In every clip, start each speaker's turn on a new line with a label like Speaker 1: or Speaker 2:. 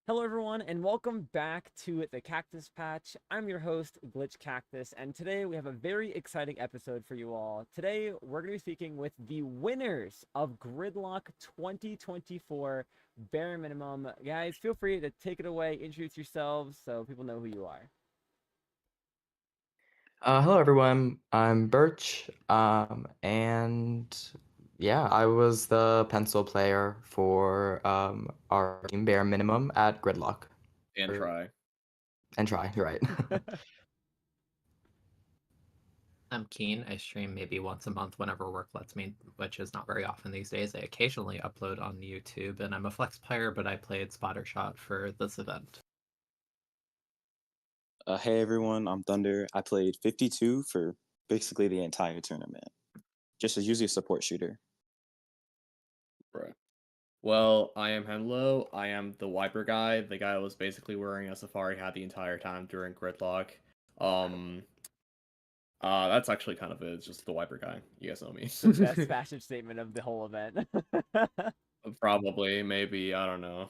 Speaker 1: Hello, everyone, and welcome back to the Cactus Patch. I'm your host, Glitch Cactus, and today we have a very exciting episode for you all. Today, we're going to be speaking with the winners of Gridlock 2024 Bare Minimum. Guys, feel free to take it away, introduce yourselves so people know who you are.
Speaker 2: Hello everyone, I'm Birch, and yeah, I was the pencil player for our team bare minimum at Gridlock.
Speaker 3: And try.
Speaker 2: And try, you're right.
Speaker 4: I'm keen. I stream maybe once a month whenever work lets me, which is not very often these days. I occasionally upload on YouTube, and I'm a flex player, but I played Spotter Shot for this event.
Speaker 5: Hey everyone, I'm Thunder. I played 52 for basically the entire tournament. Just as usually a support shooter.
Speaker 3: Right. Well, I am Henlo. I am the wiper guy. The guy who was basically wearing a safari hat the entire time during Gridlock. Um, that's actually kind of it. It's just the wiper guy. You guys know me.
Speaker 1: The best fashion statement of the whole event.
Speaker 3: Probably, maybe, I don't know.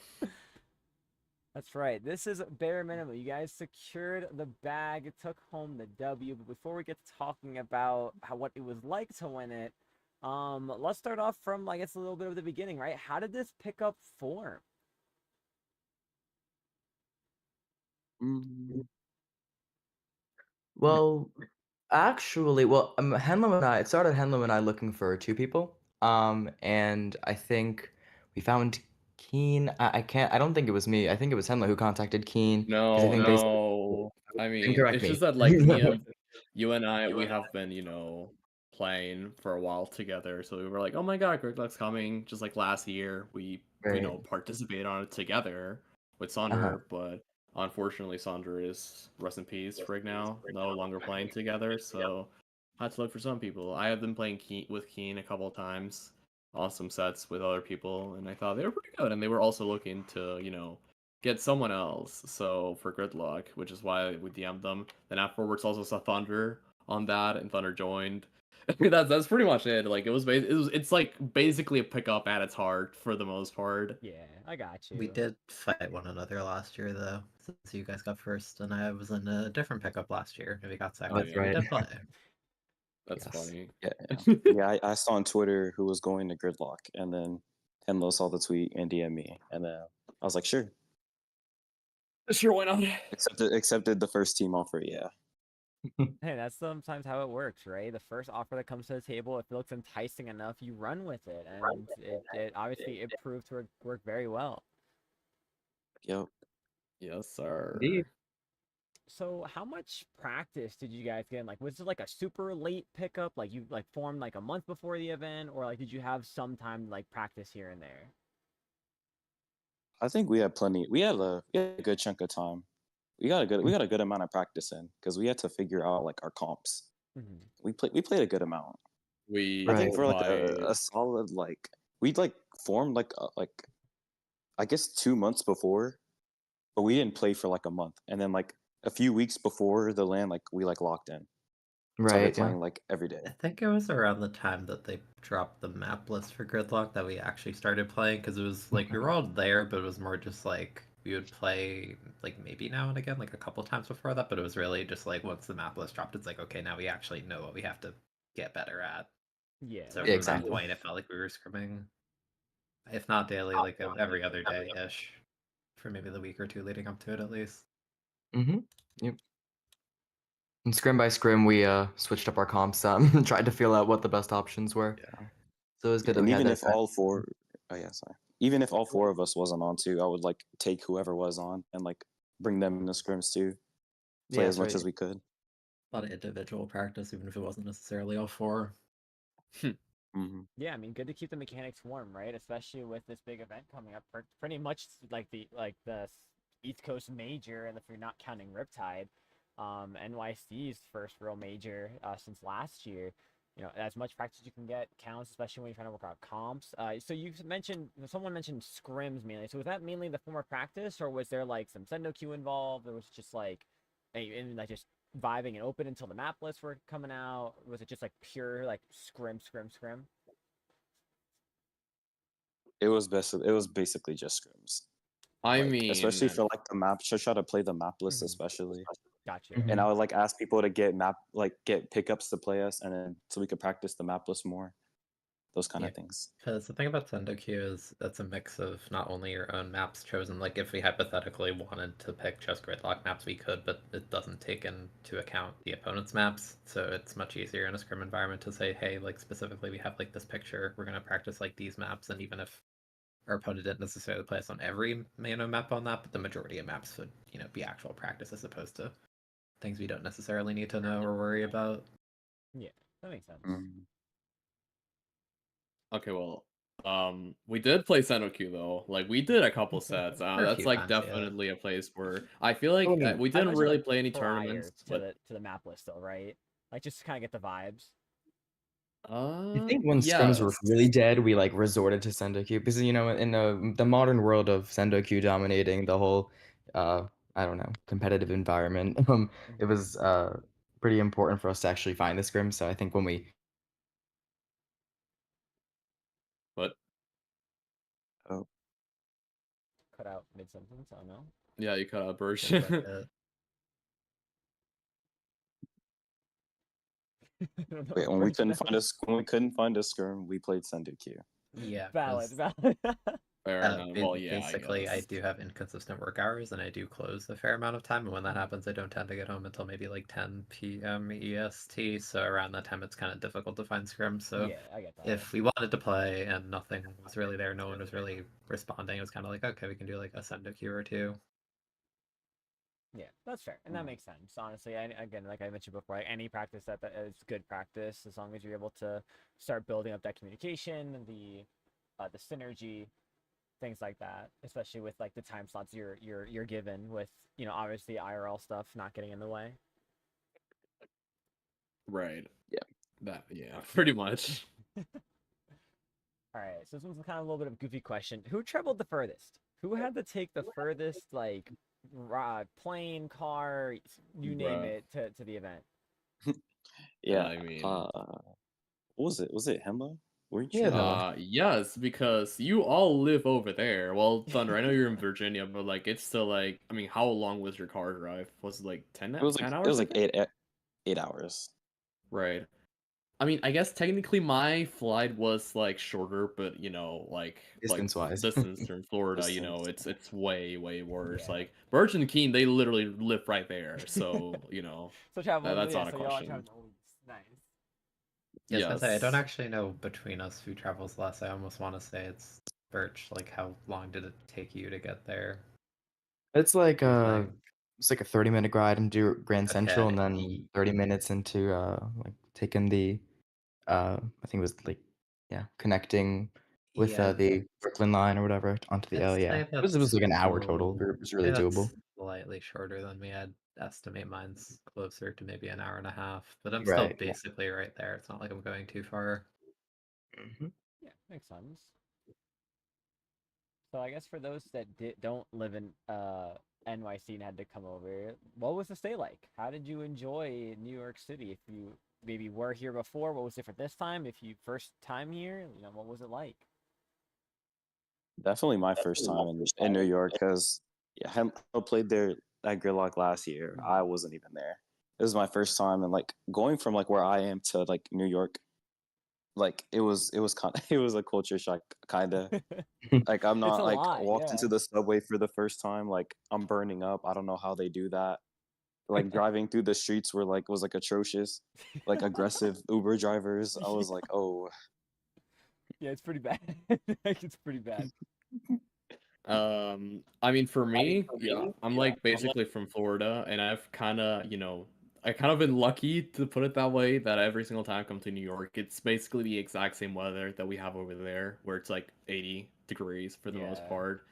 Speaker 1: That's right. This is bare minimum. You guys secured the bag, took home the W. But before we get to talking about what it was like to win it, let's start off from I guess a little bit of the beginning, right? How did this pickup form?
Speaker 2: Well, actually, it started Henlo and I looking for two people, and I think we found Keen. I don't think it was me. I think it was Henlo who contacted Keen because I
Speaker 3: No,
Speaker 2: think
Speaker 3: no. I
Speaker 2: and
Speaker 3: mean,
Speaker 2: correct
Speaker 3: it's
Speaker 2: me.
Speaker 3: just that like you and I, we have been, playing for a while together. So we were like, oh my god, Gridlock's coming. Just like last year, we
Speaker 2: Right.
Speaker 3: participated on it together with
Speaker 2: Uh-huh.
Speaker 3: Sonder, but unfortunately Sonder is rest in peace right now, no longer playing together. So I had to look for some people. I have been playing with Keen a couple of times on some sets with other people, and I thought they were pretty good. And they were also looking to, get someone else. So for Gridlock, which is why we DM'd them. Then afterwards, also saw Thunder on that, and Thunder joined. That's pretty much it. Like it's like basically a pickup at its heart for the most part.
Speaker 1: Yeah, I got you.
Speaker 4: We did fight one another last year, though, since you guys got first, and I was in a different pickup last year, and we got second.
Speaker 2: That's
Speaker 4: So we
Speaker 2: right.
Speaker 4: did play.
Speaker 3: That's
Speaker 2: Yes.
Speaker 3: funny.
Speaker 5: Yeah, I saw on Twitter who was going to Gridlock, and then Henlo saw the tweet and DM me, and then I was like, sure.
Speaker 3: Sure, why not?
Speaker 5: Accepted the first team offer, yeah.
Speaker 1: Hey, that's sometimes how it works, right? The first offer that comes to the table, if it looks enticing enough, you run with it, and it obviously it proved to work very well.
Speaker 5: Yep.
Speaker 3: Yes, sir.
Speaker 2: Indeed.
Speaker 1: So how much practice did you guys get in? Like, was it like a super late pickup? Like you like formed like a month before the event, or like did you have some time like practice here and there?
Speaker 5: I think we had plenty. We had a good chunk of time. We got a good amount of practice in because we had to figure out like our comps.
Speaker 1: Mm-hmm.
Speaker 5: We played a good amount.
Speaker 3: We
Speaker 5: I think
Speaker 2: Right.
Speaker 5: for like
Speaker 3: played.
Speaker 5: a solid like we like formed like I guess 2 months before, but we didn't play for like a month, and then like a few weeks before the land, like we like locked in, started
Speaker 2: Right. Yeah.
Speaker 5: playing like every day.
Speaker 4: I think it was around the time that they dropped the map list for Gridlock that we actually started playing, because it was like we were all there, but it was more just like we would play like maybe now and again, like a couple times before that, but it was really just like once the map list dropped, it's like, okay, now we actually know what we have to get better at.
Speaker 1: Yeah.
Speaker 4: So
Speaker 1: Like,
Speaker 4: from that
Speaker 2: exactly.
Speaker 4: point, it felt like we were scrimming, if not daily, like every other day ish, for maybe the week or two leading up to it at least.
Speaker 2: Mm-hmm. Yep. And scrim by scrim, we switched up our comps, tried to feel out what the best options were.
Speaker 5: Yeah.
Speaker 2: So it was good that
Speaker 5: And
Speaker 2: we had
Speaker 5: even
Speaker 2: that
Speaker 5: if all four, oh yeah, sorry. Even if all four of us wasn't on too, I would like take whoever was on and like bring them into scrims too. Play
Speaker 2: Yeah,
Speaker 5: as
Speaker 2: that's
Speaker 5: much
Speaker 2: right.
Speaker 5: as we could.
Speaker 4: A lot of individual practice, even if it wasn't necessarily all four.
Speaker 5: Hmm.
Speaker 1: yeah, I mean, good to keep the mechanics warm, right? Especially with this big event coming up, pretty much like the East Coast major, and if you're not counting Riptide, NYC's first real major since last year. You know, as much practice you can get counts, especially when you're trying to work out comps. So you mentioned someone mentioned scrims mainly. So was that mainly the form of practice, or was there like some sendo queue involved, or was it just like, and like just vibing and open until the map lists were coming out? Was it just like pure like scrim?
Speaker 5: It was basically just scrims.
Speaker 3: I
Speaker 5: Like,
Speaker 3: mean,
Speaker 5: especially for like the map, just try to play the map list,
Speaker 1: Mhm.
Speaker 5: especially.
Speaker 1: Gotcha.
Speaker 2: Mhm.
Speaker 5: And I would like ask people to get get pickups to play us, and then so we could practice the map list more. Those kind
Speaker 4: Yeah.
Speaker 5: of things.
Speaker 4: Because the thing about Sendoku is that's a mix of not only your own maps chosen, like if we hypothetically wanted to pick just Gridlock maps, we could, but it doesn't take into account the opponent's maps. So it's much easier in a scrim environment to say, hey, like specifically we have like this picture, we're gonna practice like these maps, and even if our opponent didn't necessarily play us on every map on that, but the majority of maps would, be actual practice as opposed to things we don't necessarily need to know or worry about.
Speaker 1: Yeah, that makes sense.
Speaker 5: Mm.
Speaker 3: okay, well, we did play Sendoku though. Like we did a couple sets.
Speaker 4: For a
Speaker 3: That's
Speaker 4: few
Speaker 3: like
Speaker 4: times, yeah.
Speaker 3: definitely a place where I feel like
Speaker 2: I mean,
Speaker 3: we
Speaker 1: I
Speaker 3: didn't
Speaker 1: imagine,
Speaker 3: really
Speaker 1: like,
Speaker 3: play any
Speaker 1: prior
Speaker 3: tournaments,
Speaker 1: to
Speaker 3: but
Speaker 1: the map list though, right? Like just to kind of get the vibes.
Speaker 2: I think when scrims were
Speaker 3: yes.
Speaker 2: really dead, we like resorted to Sendoku because in the modern world of Sendoku dominating the whole I don't know competitive environment, it was pretty important for us to actually find the scrim. So I think when we
Speaker 3: But
Speaker 5: Oh,
Speaker 1: Cut out mid sentence. I don't know.
Speaker 3: yeah, you cut out
Speaker 4: Seems like
Speaker 3: version.
Speaker 4: it.
Speaker 1: I don't know
Speaker 5: wait,
Speaker 1: what
Speaker 5: when we
Speaker 1: version
Speaker 5: couldn't
Speaker 1: that
Speaker 5: find
Speaker 1: was.
Speaker 5: when we couldn't find a skirm, we played Sendoku.
Speaker 4: Yeah,
Speaker 1: Valid,
Speaker 4: 'cause
Speaker 1: valid.
Speaker 3: Fair enough. Well, yeah, I
Speaker 4: basically, I
Speaker 3: guess.
Speaker 4: do have inconsistent work hours, and I do close a fair amount of time. And when that happens, I don't tend to get home until maybe like 10 p.m. EST. So around that time, it's kind of difficult to find scrim. So
Speaker 1: Yeah, I get that.
Speaker 4: if we wanted to play and nothing was really there, no one was really responding, it was kind of like, okay, we can do like a Sendoku or two.
Speaker 1: Yeah, that's fair, and that makes sense. Honestly, again, like I mentioned before, like any practice that is good practice, as long as you're able to start building up that communication, the synergy, things like that. Especially with like the time slots you're given with obviously IRL stuff not getting in the way.
Speaker 3: Right.
Speaker 5: Yeah.
Speaker 3: Yeah, pretty much.
Speaker 1: All right, so this one's kind of a little bit of a goofy question. Who traveled the furthest? Who had to take the furthest like plane, car, you name
Speaker 3: Bruh.
Speaker 1: it, to the event?
Speaker 5: Yeah.
Speaker 3: I mean,
Speaker 5: What was it? Was it Hemlo? Weren't
Speaker 2: Yeah,
Speaker 5: you?
Speaker 2: Hemlo.
Speaker 3: yes, because you all live over there. Well, Thunder, I know you're in Virginia, but like it's still like, I mean, how long was your car drive? Was it like 10,
Speaker 5: It was
Speaker 3: 10
Speaker 5: like
Speaker 3: hours, I think?
Speaker 5: 8 hours.
Speaker 3: Right. I mean, I guess technically my flight was like shorter, but like
Speaker 2: Distance wise.
Speaker 3: distance from Florida,
Speaker 5: Distance.
Speaker 3: it's way, way worse.
Speaker 1: Yeah.
Speaker 3: Like Birch and Keene, they literally live right there. So,
Speaker 1: So traveling,
Speaker 3: that's
Speaker 1: yeah.
Speaker 3: not a
Speaker 1: So y'all are
Speaker 3: question.
Speaker 1: traveling. Nice.
Speaker 4: Yeah, I was gonna say, I don't
Speaker 3: Yes.
Speaker 4: actually know between us who travels less. I almost want to say it's Birch. Like, how long did it take you to get there?
Speaker 2: It's like
Speaker 4: Do you think?
Speaker 2: it's like a 30-minute ride into Grand Central, and
Speaker 4: Okay.
Speaker 2: then 30 minutes into like taking the I think it was like yeah connecting with
Speaker 4: Yeah,
Speaker 2: the Brooklyn line or whatever onto the
Speaker 4: I'd
Speaker 2: L. Yeah,
Speaker 4: say
Speaker 2: it was like an hour
Speaker 4: still,
Speaker 2: total. It was
Speaker 4: say
Speaker 2: really doable.
Speaker 4: that's slightly shorter than me. I'd estimate mine's closer to maybe an hour and a half, but I'm still
Speaker 2: Right. Yeah.
Speaker 4: basically right there. It's not like I'm going too far.
Speaker 2: Mhm.
Speaker 1: Yeah, makes sense. So I guess for those that don't live in NYC and had to come over, what was the stay like? How did you enjoy New York City? If you maybe were here before, what was different this time? If you first time here, what was it like?
Speaker 5: Definitely my first time in New York because yeah, Hemlo played there at Gridlock last year. I wasn't even there. This is my first time, and like going from like where I am to like New York, like it was kind of it was a culture shock kind of. Like I'm
Speaker 1: It's
Speaker 5: not
Speaker 1: a
Speaker 5: like
Speaker 1: lot,
Speaker 5: walked
Speaker 1: yeah.
Speaker 5: into the subway for the first time, like I'm burning up. I don't know how they do that. Like driving through the streets were like was like atrocious, like aggressive Uber drivers. I was
Speaker 1: Yeah.
Speaker 5: like, oh,
Speaker 1: Yeah, it's pretty bad. Like, it's pretty bad.
Speaker 3: I mean, for me, yeah, I'm like basically from Florida, and I've kind of, I kind of been lucky to put it that way that every single time I come to New York, it's basically the exact same weather that we have over there, where it's like 80 degrees for the most
Speaker 1: Yeah.
Speaker 3: part.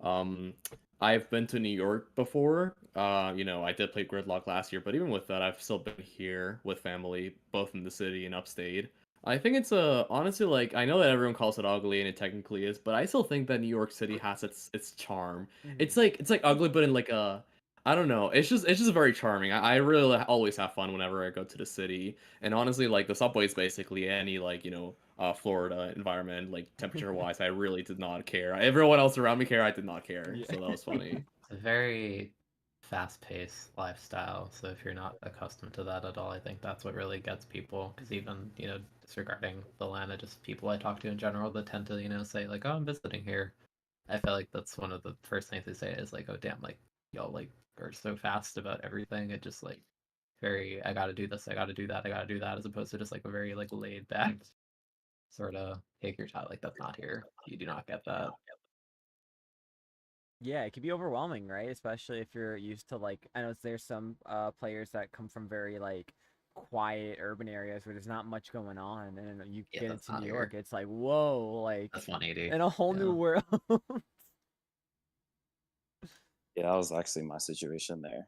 Speaker 3: Um, I've been to New York before. I did play Gridlock last year, but even with that, I've still been here with family, both in the city and upstate. I think it's honestly like I know that everyone calls it ugly and it technically is, but I still think that New York City has its charm. It's
Speaker 1: Mhm.
Speaker 3: like ugly, but in like a I don't know. It's just very charming. I really always have fun whenever I go to the city. And honestly, like the subway is basically any like Florida environment, like temperature wise. I really did not care. Everyone else around me cared. I did not care.
Speaker 1: Yeah.
Speaker 3: So that was funny.
Speaker 4: It's a very fast-paced lifestyle, so if you're not accustomed to that at all, I think that's what really gets people. Because even, disregarding the land, just people I talk to in general that tend to, say like, "Oh, I'm visiting here." I feel like that's one of the first things they say is like, "Oh, damn, like y'all like are so fast about everything." It just like very, I gotta do this, I gotta do that, I gotta do that, as opposed to just like a very like laid back sort of take your time. Like that's not here. You do not get that.
Speaker 1: Yeah, it can be overwhelming, right? Especially if you're used to like I know there's some players that come from very like quiet urban areas where there's not much going on, and then you
Speaker 4: Yeah,
Speaker 1: get
Speaker 4: that's
Speaker 1: into
Speaker 4: not
Speaker 1: New York,
Speaker 4: here.
Speaker 1: it's like whoa, like
Speaker 4: That's 180.
Speaker 1: in a whole new
Speaker 4: Yeah.
Speaker 1: world.
Speaker 5: Yeah, that was actually my situation there.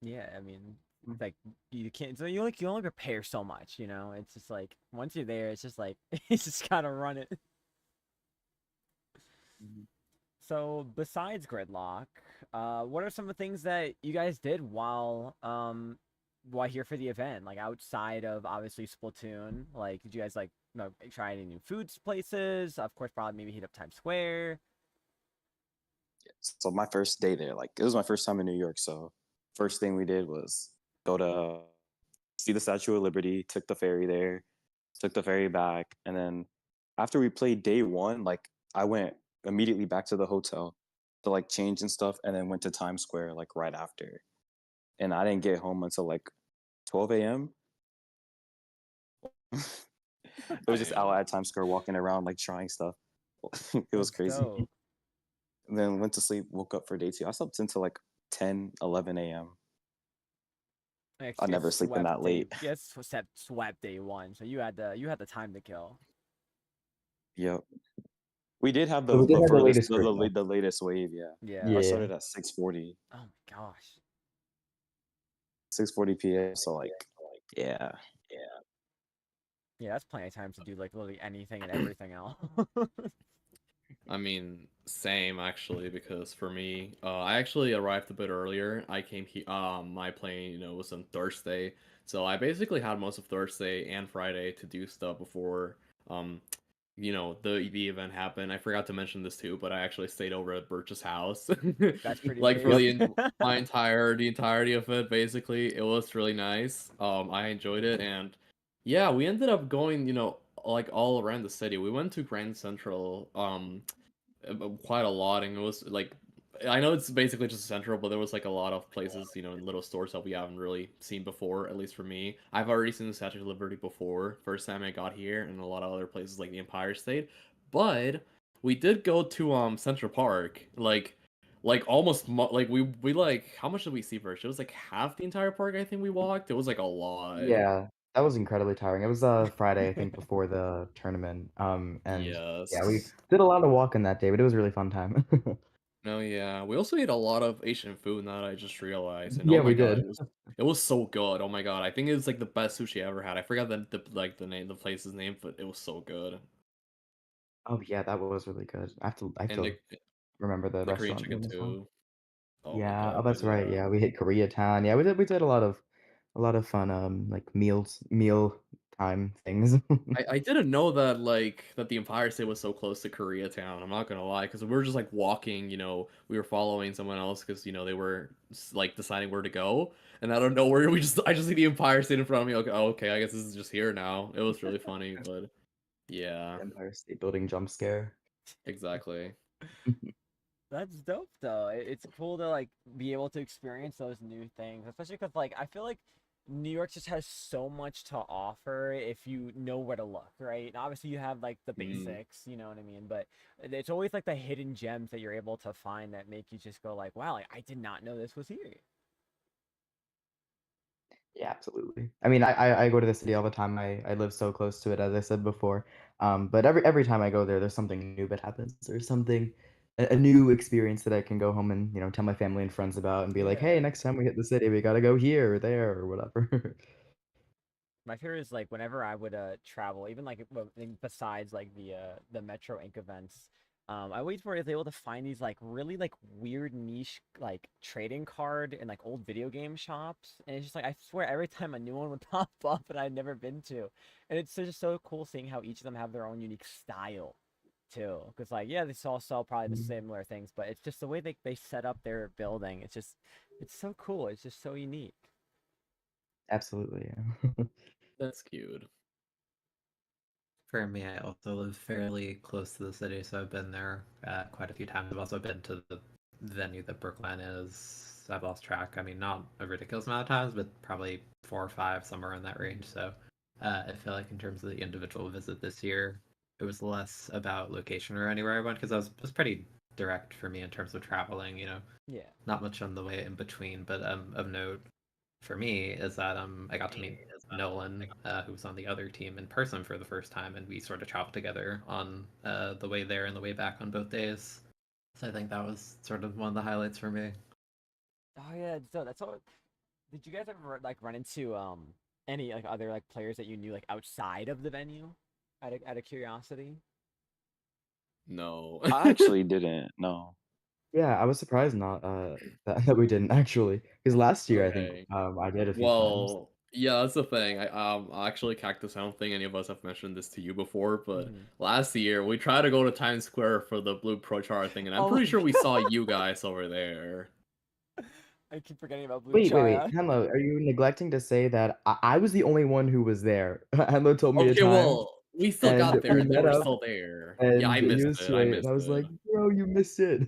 Speaker 1: Yeah, I mean, like you can't. So you only prepare so much, you know. It's just like once you're there, it's just like you just gotta run it. So besides Gridlock, what are some of the things that you guys did while here for the event? Like outside of obviously Splatoon, like did you guys like try any new foods places? Of course, probably maybe hit up Times Square.
Speaker 5: So my first day there, like it was my first time in New York. So first thing we did was go to see the Statue of Liberty, took the ferry there, took the ferry back, and then after we played day one, like I went immediately back to the hotel to like change and stuff, and then went to Times Square like right after. And I didn't get home until like 12 a.m. It was just out
Speaker 3: Damn.
Speaker 5: at Times Square walking around like trying stuff. It was
Speaker 1: That's
Speaker 5: crazy.
Speaker 1: dope.
Speaker 5: And then went to sleep, woke up for day two. I slept until like 10, 11 a.m. I
Speaker 1: Actually,
Speaker 5: never sleep in that late.
Speaker 1: Yes, swept day one. So you had the time to kill.
Speaker 5: Yep. We did have
Speaker 2: But we did
Speaker 5: the
Speaker 2: have the
Speaker 5: furthest
Speaker 2: latest grid lock.
Speaker 5: the latest wave, yeah.
Speaker 1: Yeah.
Speaker 5: I
Speaker 2: Yeah.
Speaker 5: started at 6:40,
Speaker 1: Oh my gosh.
Speaker 5: 6:40 p.m. So like, yeah.
Speaker 1: Yeah, that's plenty of time to do like literally anything and everything else.
Speaker 3: I mean, same actually, because for me, I actually arrived a bit earlier. I came here. My plane, was on Thursday, so I basically had most of Thursday and Friday to do stuff before, um, the event happened. I forgot to mention this too, but I actually stayed over at Birch's house,
Speaker 1: That's pretty
Speaker 3: like for
Speaker 1: crazy.
Speaker 3: the entirety of it. Basically, it was really nice. I enjoyed it, and yeah, we ended up going, like all around the city. We went to Grand Central, quite a lot, and it was like I know it's basically just central, but there was like a lot of places, in little stores that we haven't really seen before, at least for me. I've already seen the Statue of Liberty before, first time I got here, and a lot of other places like the Empire State. But we did go to Central Park, like almost like we like how much did we see first? It was like half the entire park. I think we walked. It was like a lot.
Speaker 2: Yeah, that was incredibly tiring. It was Friday, I think, before the tournament. And yeah, we
Speaker 3: Yes.
Speaker 2: did a lot of walking that day, but it was a really fun time.
Speaker 3: No, yeah. We also ate a lot of Asian food now that I just realized. And oh
Speaker 2: Yeah,
Speaker 3: my
Speaker 2: we
Speaker 3: god,
Speaker 2: did.
Speaker 3: it was so good. Oh my god. I think it was like the best sushi I ever had. I forgot the name the place's name, but it was so good.
Speaker 2: Oh yeah, that was really good. I have
Speaker 3: And
Speaker 2: to remember the
Speaker 3: the Korean
Speaker 2: restaurant
Speaker 3: chicken
Speaker 2: name as well.
Speaker 3: too. Oh my
Speaker 2: Yeah, oh
Speaker 3: god.
Speaker 2: that's right. Yeah, we hit Koreatown. Yeah, we did a lot of fun like meal time things.
Speaker 3: I didn't know that that the Empire State was so close to Koreatown. I'm not gonna lie, because we were just like walking, we were following someone else because they were like deciding where to go, and out of nowhere I just see the Empire State in front of me. Okay, okay, I guess this is just here now. It was really funny, but yeah,
Speaker 2: Empire State Building jump scare.
Speaker 3: exactly.
Speaker 1: That's dope though. It's cool to like be able to experience those new things, especially because like I feel like New York just has so much to offer if you know where to look, right? And obviously you have like the
Speaker 3: Mm.
Speaker 1: basics, you know what I mean? But it's always like the hidden gems that you're able to find that make you just go like, wow, like I did not know this was here.
Speaker 2: Yeah, absolutely. I mean, I go to the city all the time. I live so close to it, as I said before. But every time I go there, there's something new that happens. There's something, a new experience that I can go home and tell my family and friends about and be like, hey,
Speaker 1: Yeah.
Speaker 2: next time we hit the city, we gotta go here or there or whatever.
Speaker 1: My fear is like whenever I would travel, even like besides like the Metro Inc events, I always was able to find these like really like weird niche like trading card and like old video game shops, and it's just like I swear every time a new one would pop up and I'd never been to, and it's just so cool seeing how each of them have their own unique style, too. Because like yeah, they all sell probably the similar things, but it's just the way they set up their building. It's so cool. It's just so unique.
Speaker 2: Absolutely. Yeah.
Speaker 3: That's cute.
Speaker 4: For me, I also live fairly close to the city, so I've been there quite a few times. I've also been to the venue that Brookline is. I've lost track. I mean, not a ridiculous amount of times, but probably 4 or 5, somewhere in that range. So I feel like in terms of the individual visit this year, it was less about location or anywhere I went because it was pretty direct for me in terms of traveling.
Speaker 1: Yeah.
Speaker 4: Not much on the way in between, but of note for me is that I got to meet Nolan, who was on the other team in person for the first time, and we sort of traveled together on the way there and the way back on both days. So I think that was sort of one of the highlights for me.
Speaker 1: Oh yeah, so that's all. Did you guys ever like run into any like other like players that you knew like outside of the venue? Out of curiosity.
Speaker 3: No.
Speaker 5: I actually didn't. No.
Speaker 2: Yeah, I was surprised not that we didn't actually, because last year I think
Speaker 3: Okay.
Speaker 2: I did a few times.
Speaker 3: Well, yeah, that's the thing. Actually, Cactus, I don't think any of us have mentioned this to you before, but last year we tried to go to Times Square for the Blue Pro Char thing, and I'm
Speaker 1: Oh
Speaker 3: pretty
Speaker 1: my
Speaker 3: sure we saw you guys over there.
Speaker 1: I keep forgetting about Blue
Speaker 2: Wait,
Speaker 1: Chara.
Speaker 2: Henlo, are you neglecting to say that I was the only one who was there? Henlo told me a
Speaker 3: Okay,
Speaker 2: time,
Speaker 3: well, we still
Speaker 2: and
Speaker 3: got there,
Speaker 2: we
Speaker 3: and they
Speaker 2: met
Speaker 3: were
Speaker 2: up,
Speaker 3: still there. Yeah, I
Speaker 2: and he
Speaker 3: missed
Speaker 2: was
Speaker 3: it.
Speaker 2: too
Speaker 3: I
Speaker 2: late, and
Speaker 3: missed
Speaker 2: I was
Speaker 3: it.
Speaker 2: like, bro, you missed it.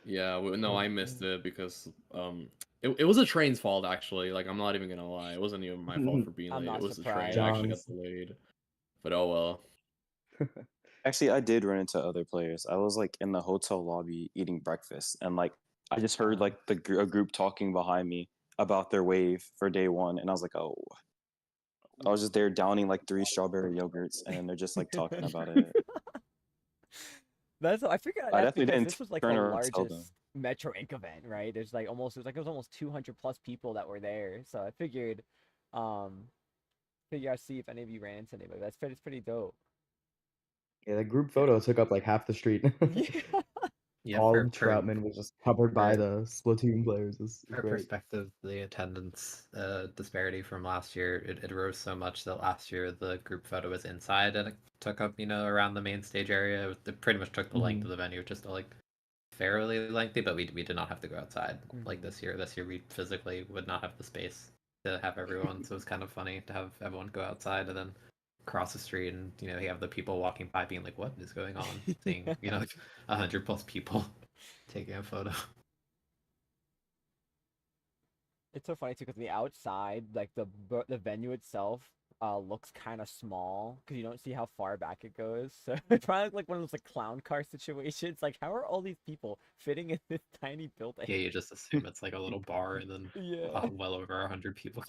Speaker 3: Yeah, no, I missed it because it was a train's fault actually. Like I'm not even gonna lie, it wasn't even my fault for being
Speaker 1: I'm
Speaker 3: late. It
Speaker 1: not
Speaker 3: was the train. It
Speaker 1: surprised.
Speaker 3: actually got
Speaker 2: John's.
Speaker 3: delayed. But oh well.
Speaker 5: Actually, I did run into other players. I was like in the hotel lobby eating breakfast, and like I just heard like a group talking behind me about their wave for day one, and I was like, oh, I was just there downing like 3 strawberry yogurts, and then they're just like talking about it.
Speaker 1: I figured
Speaker 5: I
Speaker 1: that's
Speaker 5: definitely
Speaker 1: because
Speaker 5: didn't
Speaker 1: this was like the
Speaker 5: turn around and tell them.
Speaker 1: largest Metro Inc. event, right? There's like almost it was almost 200 plus people that were there. So I um figure I'd see if any of you ran into anybody. It's pretty dope.
Speaker 2: Yeah, the group photo took up like half the street.
Speaker 1: Yeah.
Speaker 4: Yeah,
Speaker 2: All
Speaker 4: for
Speaker 2: of Troutman was just covered by the Splatoon players. It's
Speaker 4: for
Speaker 2: great.
Speaker 4: perspective, the attendance disparity from last year, it rose so much that last year the group photo was inside and it took up, around the main stage area. It pretty much took the length of the venue, just like fairly lengthy, but we did not have to go outside like this year. This year we physically would not have the space to have everyone, so it was kind of funny to have everyone go outside and then cross the street and you have the people walking by being like, what is going on? Seeing like 100 plus people taking a photo.
Speaker 1: It's so funny too because the outside, like the venue itself, looks kind of small because you don't see how far back it goes. So it's probably like one of those like clown car situations. Like, how are all these people fitting in this tiny building?
Speaker 4: Yeah, you just assume it's like a little bar and then
Speaker 1: Yeah.
Speaker 4: well over 100 people.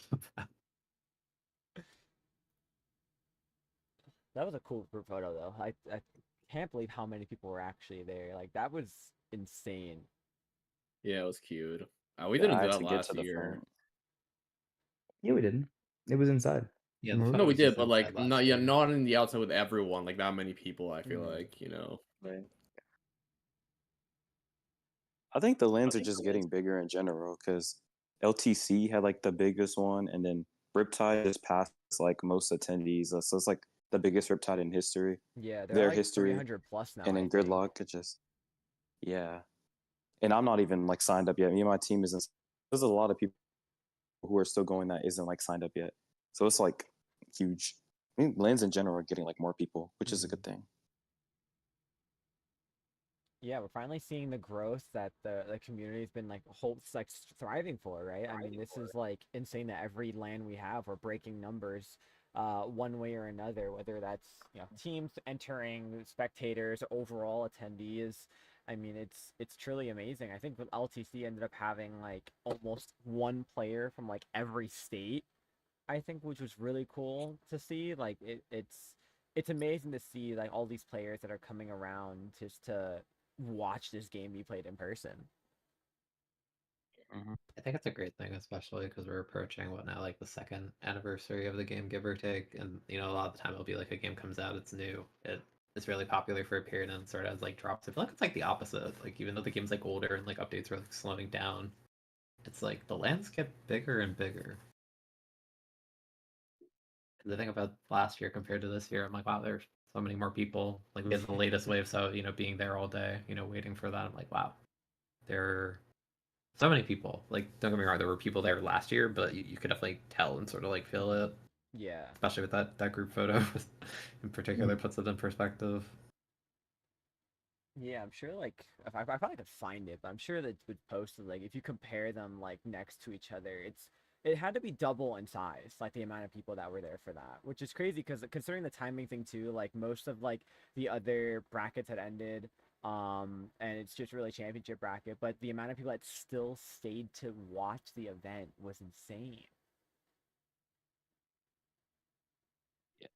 Speaker 1: That was a cool group photo though. I can't believe how many people were actually there. Like that was insane.
Speaker 3: Yeah, it was cute. We
Speaker 5: Yeah,
Speaker 3: didn't
Speaker 5: I
Speaker 3: do
Speaker 5: had
Speaker 3: that
Speaker 5: to get to
Speaker 3: last
Speaker 5: the
Speaker 3: year.
Speaker 5: front.
Speaker 2: Yeah, we didn't. It was inside.
Speaker 4: Yeah, the
Speaker 2: Remember?
Speaker 3: No, we
Speaker 4: photos
Speaker 3: did, but like not
Speaker 4: year.
Speaker 3: not in the outside with everyone, like that many people, I feel like,
Speaker 5: Right. I think the lands are just getting bigger in general because LTC had like the biggest one, and then Riptide just passed like most attendees. So it's like the biggest Riptide in history,
Speaker 1: Yeah, they're
Speaker 5: their
Speaker 1: like
Speaker 5: history,
Speaker 1: 300 plus now,
Speaker 5: and
Speaker 1: I
Speaker 5: then
Speaker 1: think.
Speaker 5: Gridlock it just yeah. And I'm not even like signed up yet. Me and my team isn't. There's a lot of people who are still going that isn't like signed up yet. So it's like huge. I think lands in general are getting like more people, which is a good thing.
Speaker 1: Yeah, we're finally seeing the growth that the community's been like thriving for, right? I mean, this is like insane that every LAN we have we're breaking numbers one way or another, whether that's, teams entering, spectators, overall attendees. I mean, it's truly amazing. I think with LTC ended up having like almost one player from like every state, I think, which was really cool to see. Like it's amazing to see like all these players that are coming around just to watch this game be played in person.
Speaker 4: I think it's a great thing, especially because we're approaching what now, like the second anniversary of the game, give or take. And a lot of the time it'll be like a game comes out, it's new. It is really popular for a period and sort of has like drops. I feel like it's like the opposite. Like even though the game's like older and like updates are like slowing down, it's like the lands get bigger and bigger. The thing about last year compared to this year, I'm like, wow, there's so many more people. Like we had the latest wave, so being there all day, waiting for that. I'm like, wow, there are so many people. Like, don't get me wrong, there were people there last year, but you could definitely tell and sort of like feel it,
Speaker 1: Yeah.
Speaker 4: especially with that group photo in particular puts it in perspective.
Speaker 1: Yeah, I'm sure like if I probably could find it, but I'm sure that would post it, like if you compare them like next to each other, it had to be double in size, like the amount of people that were there for that, which is crazy because considering the timing thing too, like most of like the other brackets had ended, and it's just really championship bracket, but the amount of people that still stayed to watch the event was insane.
Speaker 3: Yeah.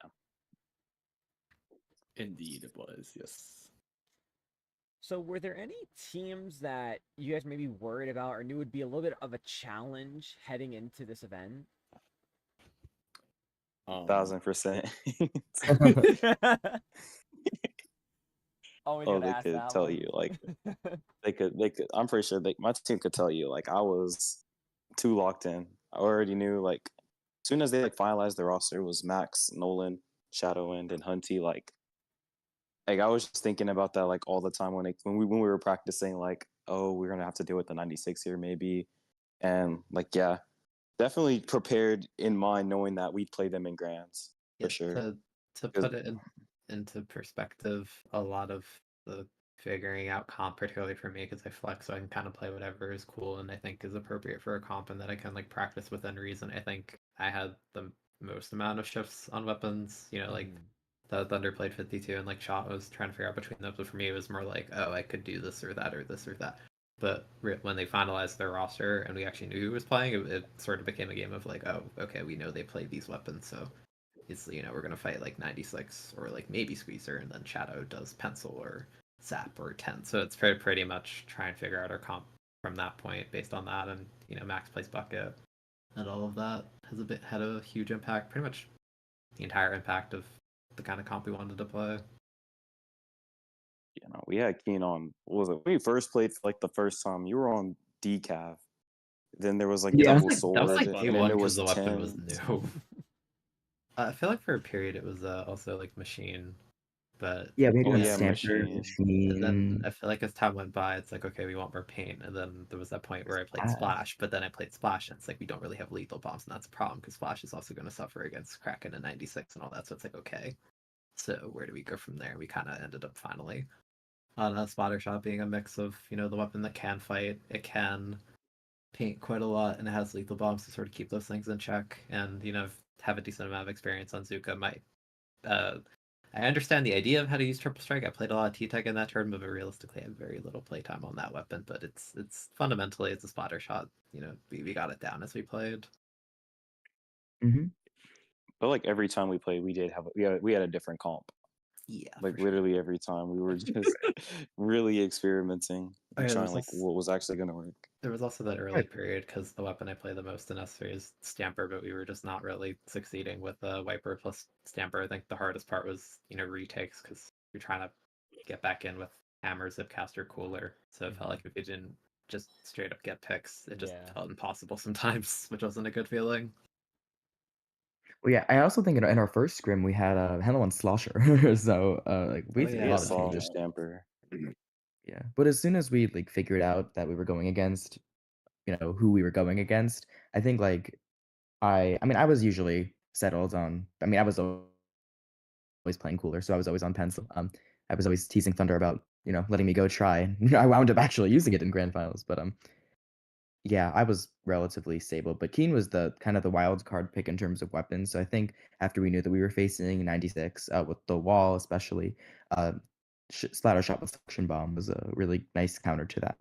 Speaker 3: Indeed, it was. Yes.
Speaker 1: So were there any teams that you guys maybe worried about or knew would be a little bit of a challenge heading into this event?
Speaker 5: 1,000%.
Speaker 1: Always
Speaker 5: Oh,
Speaker 1: gotta
Speaker 5: they
Speaker 1: ask
Speaker 5: could
Speaker 1: that
Speaker 5: tell
Speaker 1: one.
Speaker 5: you like they could. I'm pretty sure my team could tell you like I was too locked in. I already knew like as soon as they like finalized the roster, it was Max, Nolan, Shadowwind, and Hunty. Like I was just thinking about that like all the time when we were practicing. Like, oh, we're gonna have to deal with the 96 here maybe, and like yeah, definitely prepared in mind knowing that we'd play them in grands for sure.
Speaker 4: To put it into perspective, a lot of the figuring out comp, particularly for me, because I flex, so I can kind of play whatever is cool and I think is appropriate for a comp, and that I can like practice within reason. I think I had the most amount of shifts on weapons. Like the Thunder played 52, and like Shot was trying to figure out between them. But for me, it was more like, oh, I could do this or that or this or that. But when they finalized their roster and we actually knew who was playing, it sort of became a game of like, oh, okay, we know they play these weapons, so it's we're gonna fight like 96 or like maybe Squeezer, and then Shadow does Pencil or Zap or 10. So it's pretty much try and figure out our comp from that point based on that, and Max plays Bucket, and all of that had a huge impact. Pretty much the entire impact of the kind of comp we wanted to play.
Speaker 5: We had Keen on. What was it? When we first played for like the first time, you were on Decav. Then there was like
Speaker 2: Yeah.
Speaker 5: double
Speaker 4: That was
Speaker 5: sword,
Speaker 4: like
Speaker 5: and
Speaker 4: day
Speaker 5: then
Speaker 4: one
Speaker 5: there
Speaker 4: because
Speaker 5: was
Speaker 4: the weapon
Speaker 5: 10.
Speaker 4: was new. I feel like for a period it was also like Machine, but
Speaker 2: Yeah, we had
Speaker 5: Oh
Speaker 2: you on
Speaker 5: yeah,
Speaker 2: Stamper,
Speaker 5: machine.
Speaker 4: and then
Speaker 2: Machine.
Speaker 4: I feel like as time went by, it's like, okay, we want more paint. And then there was that point where I played
Speaker 2: Ah,
Speaker 4: Splash, but then I played Splash, and it's like we don't really have lethal bombs, and that's a problem because Splash is also going to suffer against Kraken and 96 and all that. So it's like, okay, so where do we go from there? We kind of ended up finally on a Spotter Shot being a mix of, the weapon that can fight, it can paint quite a lot, and it has lethal bombs to sort of keep those things in check. And, have a decent amount of experience on Zuka. Uh, I understand the idea of how to use Triple Strike. I played a lot of T-Tech in that tournament, but realistically, I have very little playtime on that weapon. But it's fundamentally it's a spotter shot. We got it down as we played.
Speaker 2: hmm
Speaker 5: But like every time we played, we had a different comp.
Speaker 4: Yeah,
Speaker 5: Like
Speaker 4: for sure.
Speaker 5: literally every time we were just really experimenting
Speaker 4: Oh,
Speaker 5: and
Speaker 4: yeah,
Speaker 5: trying like what was actually gonna work.
Speaker 4: there was also that early
Speaker 2: Right.
Speaker 4: period because the weapon I play the most in S3 is Stamper, but we were just not really succeeding with Wiper plus Stamper. I think the hardest part was retakes because you're trying to get back in with Hammer, Zipcaster, Cooler. So it felt like if you didn't just straight up get picks, it just
Speaker 1: Yeah.
Speaker 4: felt impossible sometimes, which wasn't a good feeling.
Speaker 2: Well, yeah, I also think in our first scrim we had Hello on Slosher, so like we
Speaker 4: Oh,
Speaker 2: did a
Speaker 5: Yeah,
Speaker 2: lot of
Speaker 4: yeah.
Speaker 5: Saw
Speaker 2: changes.
Speaker 5: Stamper.
Speaker 2: Yeah, but as soon as we like figured out that we were going against, who we were going against, I think like I mean I was usually settled on. I mean I was always playing Cooler, so I was always on Pencil. I was always teasing Thunder about letting me go try. I wound up actually using it in grand finals, but yeah, I was relatively stable, but Keen was the kind of the wild card pick in terms of weapons. So I think after we knew that we were facing 96 with the wall, especially, uh, Splatter Shot with Suction Bomb was a really nice counter to that.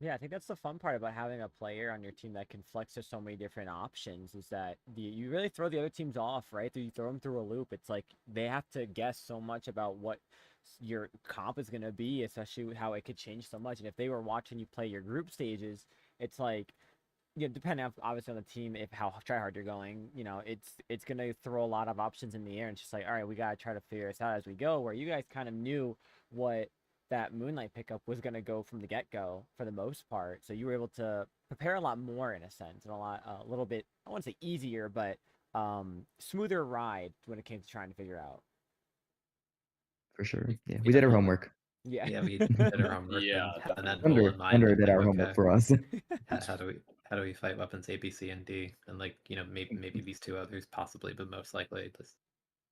Speaker 1: Yeah, I think that's the fun part about having a player on your team that can flex to so many different options is that you really throw the other teams off, right? You throw them through a loop. It's like they have to guess so much about what your comp is going to be, especially how it could change so much. And if they were watching you play your group stages, it's like depending obviously on the team, if how try hard you're going, it's gonna throw a lot of options in the air, and it's just like, all right, we gotta try to figure this out as we go. Where you guys kind of knew what that Moonlight pickup was gonna go from the get go for the most part, so you were able to prepare a lot more in a sense, and a little bit, I wouldn't say easier, but smoother ride when it came to trying to figure out.
Speaker 2: For sure. Yeah,
Speaker 4: We
Speaker 2: we did our
Speaker 4: definitely-
Speaker 2: homework.
Speaker 1: Yeah.
Speaker 4: Yeah, we did our homework
Speaker 3: Yeah,
Speaker 4: and had that
Speaker 3: definitely.
Speaker 4: goal in mind.
Speaker 2: Thunder
Speaker 4: of,
Speaker 2: did
Speaker 4: like,
Speaker 2: our homework
Speaker 4: okay,
Speaker 2: for us.
Speaker 4: how do we fight weapons A, B, C, and D, and like maybe these two others possibly, but most likely just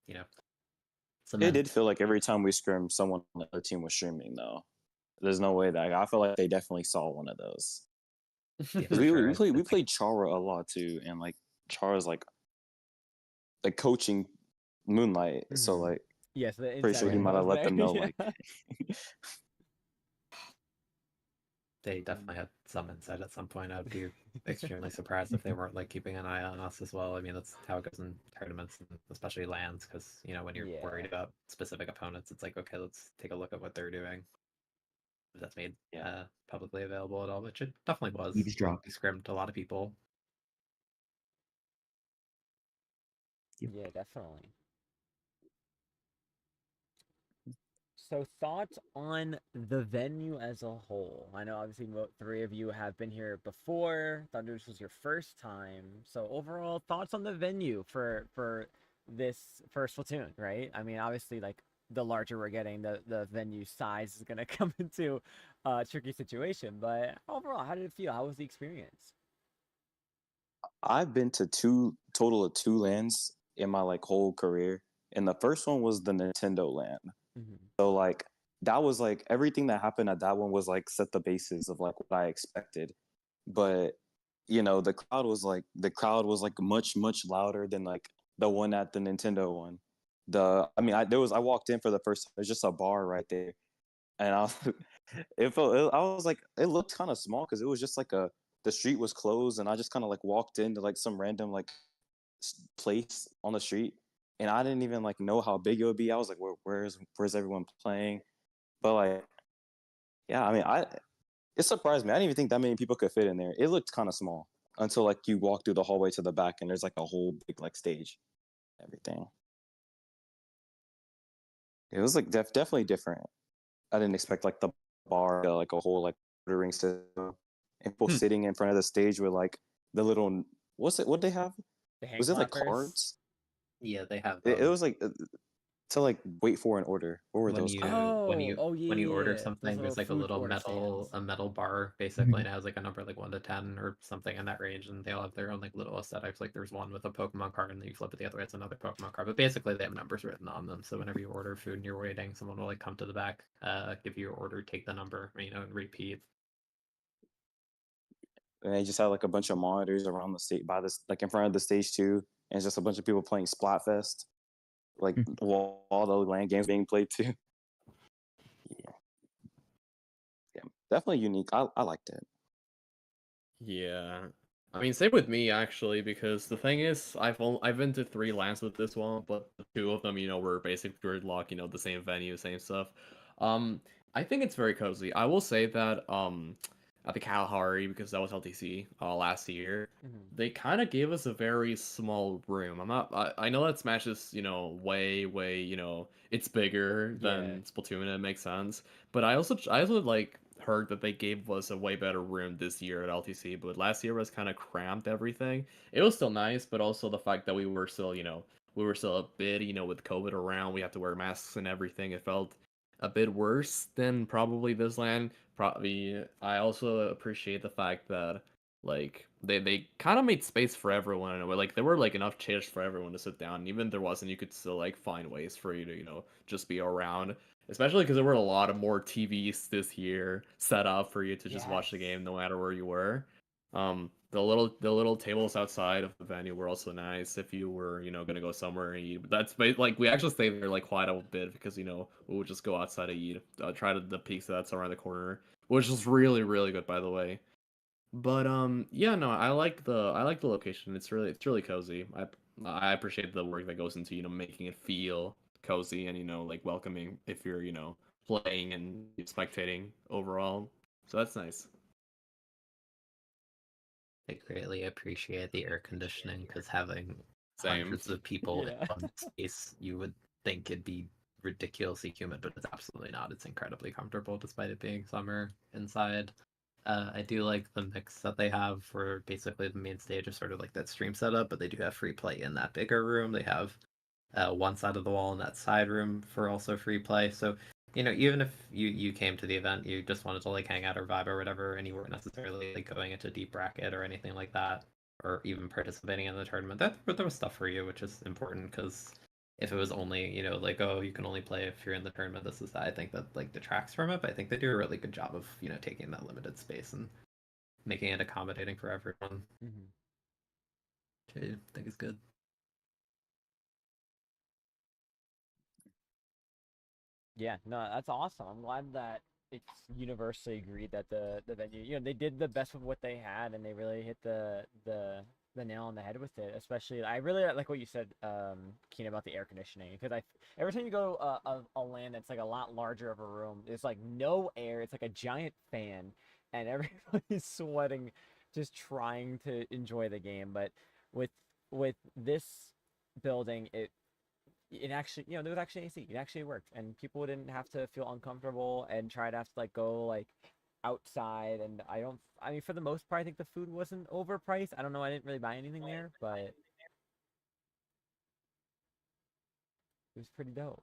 Speaker 4: you know
Speaker 5: It
Speaker 4: cement.
Speaker 5: did feel like every time we scrimmed, someone on the other team was streaming though. There's no way that I feel like they definitely saw one of those.
Speaker 4: Yeah,
Speaker 5: Because
Speaker 4: for sure.
Speaker 5: we
Speaker 4: It's
Speaker 5: played Chara a lot too, and like Chara's like coaching Moonlight, so
Speaker 1: Mhm.
Speaker 5: like
Speaker 1: Yes, the
Speaker 5: pretty sure he
Speaker 1: inside
Speaker 5: might have
Speaker 1: was
Speaker 5: let them know
Speaker 1: there.
Speaker 5: like
Speaker 4: they definitely had some insight at some point. I'd be extremely surprised if they weren't like keeping an eye on us as well. I mean, that's how it goes in tournaments, and especially lands, because when you're worried
Speaker 1: Yeah.
Speaker 4: about specific opponents, it's like, okay, let's take a look at what they're doing. If that's made
Speaker 5: Yeah.
Speaker 4: publicly available at all, which it definitely was.
Speaker 2: Eavesdrop.
Speaker 4: We scrimmed a lot of people.
Speaker 1: Yeah, definitely. So thoughts on the venue as a whole? I know obviously three of you have been here before. Thunders was your first time. So overall thoughts on the venue for this first Splatoon, right? I mean, obviously like the larger we're getting, the venue size is gonna come into a tricky situation. But overall, how did it feel? How was the experience?
Speaker 5: I've been to total of two lands in my like whole career, and the first one was the Nintendo land.
Speaker 1: Mhm.
Speaker 5: So like that was like everything that happened at that one was like set the basis of like what I expected. But the crowd was like much louder than like the one at the Nintendo one. I walked in for the first time. There's just a bar right there, and I was, I was like it looked kind of small because it was just like the street was closed, and I just kind of like walked into like some random like place on the street, and I didn't even like know how big it would be. I was like, where's everyone playing? But like, yeah, I mean, it surprised me. I didn't even think that many people could fit in there. It looked kind of small until like you walk through the hallway to the back, and there's like a whole big like stage, everything. It was like definitely different. I didn't expect like the bar, like a whole like ordering system, and people
Speaker 4: Hmm.
Speaker 5: sitting in front of the stage with like the little what's it? What they have?
Speaker 1: The hand
Speaker 5: Was it like
Speaker 1: clappers?
Speaker 5: cards?
Speaker 4: Yeah, they have
Speaker 5: It was like to like wait for an order. What were
Speaker 4: when
Speaker 5: those
Speaker 4: you
Speaker 5: called?
Speaker 1: Yeah,
Speaker 4: when you
Speaker 1: yeah,
Speaker 4: order
Speaker 1: yeah. Those
Speaker 4: something,
Speaker 1: little
Speaker 4: there's like a
Speaker 1: food
Speaker 4: little
Speaker 1: order stands.
Speaker 4: metal bar basically, and it has like a number like 1 to 10 or something in that range, and they all have their own like little aesthetics. Like there's one with a Pokemon card, and then you flip it the other way, it's another Pokemon card. But basically, they have numbers written on them. So whenever you order food and you're waiting, someone will like come to the back, give you your order, take the number, and repeat.
Speaker 5: And they just had like a bunch of monitors around the state by this like in front of the stage too, and it's just a bunch of people playing Splatfest, like while all the land games being played too. Yeah, yeah, definitely unique. I liked it.
Speaker 3: Yeah. I mean, same with me actually, because the thing is, I've been to 3 lands with this one, but the 2 of them, were basic gridlock, the same venue, same stuff. I think it's very cozy. I will say that at the Kalahari, because that was LTC last year,
Speaker 1: Mhm.
Speaker 3: they kind of gave us a very small room. I know that Smash is, way, it's bigger
Speaker 1: Yeah.
Speaker 3: than Splatoon, and it makes sense. But I also like heard that they gave us a way better room this year at LTC, but last year was kind of cramped everything. It was still nice, but also the fact that we were still a bit, with COVID around, we had to wear masks and everything. It felt a bit worse than probably this land. Probably, I also appreciate the fact that like they kind of made space for everyone in a way. Like there were like enough chairs for everyone to sit down, and even if there wasn't, you could still like find ways for you to just be around. Especially because there were a lot of more TVs this year set up for you to just watch the
Speaker 1: Yes.
Speaker 3: game no matter where you were. The little tables outside of the venue were also nice if you were gonna go somewhere and eat. Like we actually stayed there like quite a bit because we would just go outside to eat, try the pizza that's around the corner, which is really good by the way. But yeah, no, I like the location. It's really cozy. I appreciate the work that goes into making it feel cozy and like welcoming if you're playing and spectating overall. So that's nice.
Speaker 4: I greatly appreciate the air conditioning because having
Speaker 3: Same.
Speaker 4: hundreds of people
Speaker 1: Yeah.
Speaker 4: in one space, you would think it'd be ridiculously humid, but it's absolutely not. It's incredibly comfortable despite it being summer inside. I do like the mix that they have for basically the main stage is sort of like that stream setup, but they do have free play in that bigger room. They have one side of the wall in that side room for also free play. So, even if you came to the event, you just wanted to like hang out or vibe or whatever, and you weren't necessarily like going into deep bracket or anything like that, or even participating in the tournament, there was stuff for you, which is important because if it was only like, oh, you can only play if you're in the tournament, this is that, I think that like detracts from it. But I think they do a really good job of taking that limited space and making it accommodating for everyone,
Speaker 1: Mhm.
Speaker 4: which I think is good.
Speaker 1: Yeah, no, that's awesome. I'm glad that it's universally agreed that the venue, they did the best with what they had, and they really hit the nail on the head with it. Especially, I really like what you said, Keen, about the air conditioning, because every time you go a land that's like a lot larger of a room, there's like no air. It's like a giant fan, and everybody's sweating, just trying to enjoy the game. But with with this building, it actually, there was actually AC. It actually worked, and people didn't have to feel uncomfortable and try to have to like go like outside. And I mean, for the most part, I think the food wasn't overpriced. I don't know. I didn't really buy anything there, but it was pretty dope.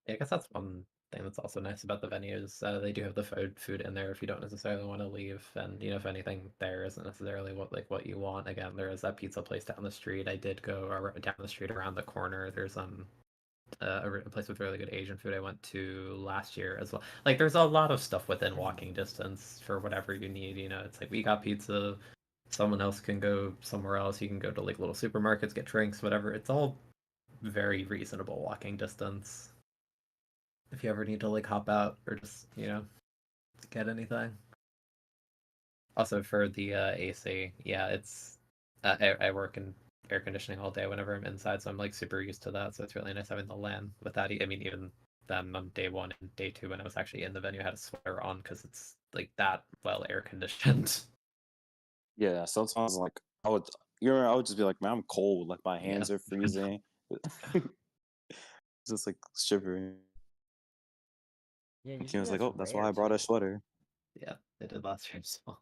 Speaker 4: Yeah, I guess that's one thing that's also nice about the venues. They do have the food in there if you don't necessarily want to leave, and if anything there isn't necessarily what you want. Again, there is that pizza place down the street. I did go down the street around the corner. There's a place with really good Asian food I went to last year as well. Like, there's a lot of stuff within walking distance for whatever you need. It's like we got pizza. Someone else can go somewhere else. You can go to like little supermarkets, get drinks, whatever. It's all very reasonable walking distance if you ever need to like hop out or just get anything. Also for the AC, yeah, it's I work in air conditioning all day whenever I'm inside, so I'm like super used to that. So it's really nice having the LAN with that. I mean, even then on day one and day two when I was actually in the venue, I had a sweater on because it's like that well air conditioned.
Speaker 5: Yeah, sometimes like I would just be like, man, I'm cold. Like my
Speaker 4: Yeah.
Speaker 5: hands are freezing. Just like shivering.
Speaker 1: Yeah,
Speaker 5: And Kim
Speaker 1: usually
Speaker 5: was like,
Speaker 1: that's
Speaker 5: oh, that's why
Speaker 1: rare
Speaker 5: I brought a
Speaker 1: too.
Speaker 5: sweater.
Speaker 4: Yeah, they did last year as well.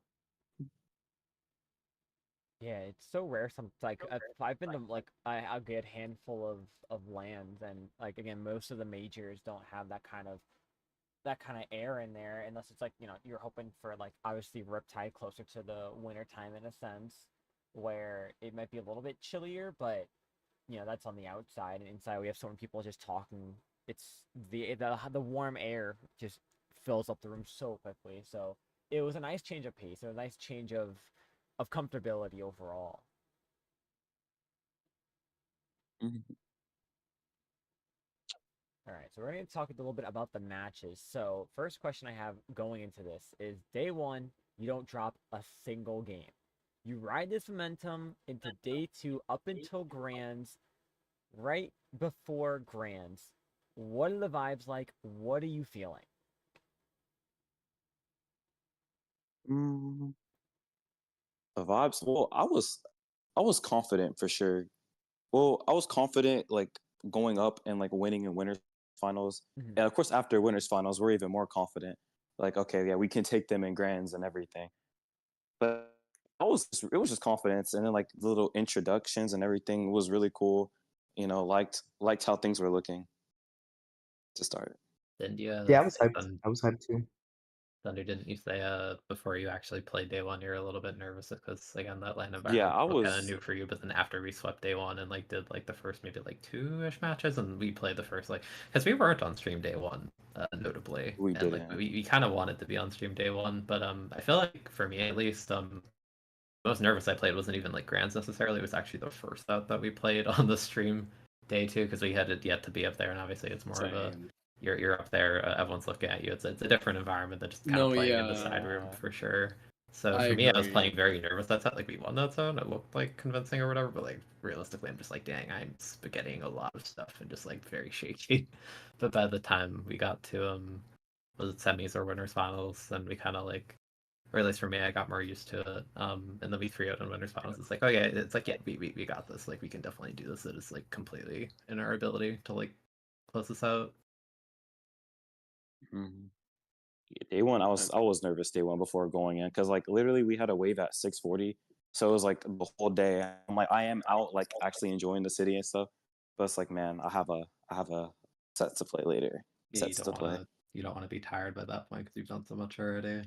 Speaker 1: Yeah, it's so rare. Like I've been to like a good handful of lands, and like again, most of the majors don't have that kind of air in there, unless it's like, you're hoping for like obviously Riptide closer to the winter time in a sense, where it might be a little bit chillier, but that's on the outside. And inside we have so many people just talking. It's the warm air just fills up the room so quickly. So it was a nice change of pace. It was a nice change of comfortability overall.
Speaker 5: Mhm.
Speaker 1: All right, so we're going to talk a little bit about the matches. So, first question I have going into this is day one, you don't drop a single game. You ride this momentum into day two up until Grands, right before Grands. What are the vibes like? What are you feeling?
Speaker 5: Mm, the vibes. Well, I was confident for sure. Well, I was confident like going up and like winning in winners finals.
Speaker 1: Mhm.
Speaker 5: And of course after winners finals, we're even more confident. Like, okay, yeah, we can take them in grands and everything. But it was just confidence, and then like the little introductions and everything was really cool. Liked how things were looking to start.
Speaker 4: And yeah,
Speaker 2: Yeah, I was hyped. I was hyped too.
Speaker 4: Thunder, didn't you say before you actually played day one, you're a little bit nervous because again that land
Speaker 5: Yeah,
Speaker 4: environment
Speaker 5: I
Speaker 4: was kind of
Speaker 5: was.
Speaker 4: new for you, but then after we swept day one and like did like the first maybe like two-ish matches, and we played the first like because we weren't on stream day one, notably,
Speaker 5: We
Speaker 4: and like
Speaker 5: didn't.
Speaker 4: we kind of wanted to be on stream day one, but I feel like for me at least the most nervous I played wasn't even like grands necessarily. It was actually the first that we played on the stream day two because we had it yet to be up there, and obviously it's more of a
Speaker 3: Same.
Speaker 4: you're up there, everyone's looking at you. It's a different environment than just kind
Speaker 3: No,
Speaker 4: of playing in the side
Speaker 3: yeah,
Speaker 4: room for sure. So
Speaker 3: I
Speaker 4: for me, I was
Speaker 3: agree.
Speaker 4: playing very nervous that set. Like we won that zone, it looked like convincing or whatever. But like realistically, I'm just like, dang, I'm spaghettiing a lot of stuff and just like very shaky. But by the time we got to was it semis or winners finals, and we kind of like or at least for me, I got more used to it. And then we 3-0'd in winners finals. It's like, oh yeah, it's like, yeah, we got this. Like we can definitely do this. It is like completely in our ability to like close this out.
Speaker 5: Mhm. Yeah, day one, I was nervous day one before going in because like literally we had a wave at 6:40, so it was like the whole day. I'm like I am out like actually enjoying the city and stuff, but it's like man, I have a set to play later.
Speaker 4: Yeah,
Speaker 5: Sets to play.
Speaker 4: you don't want to be tired by that point because you've done so much already.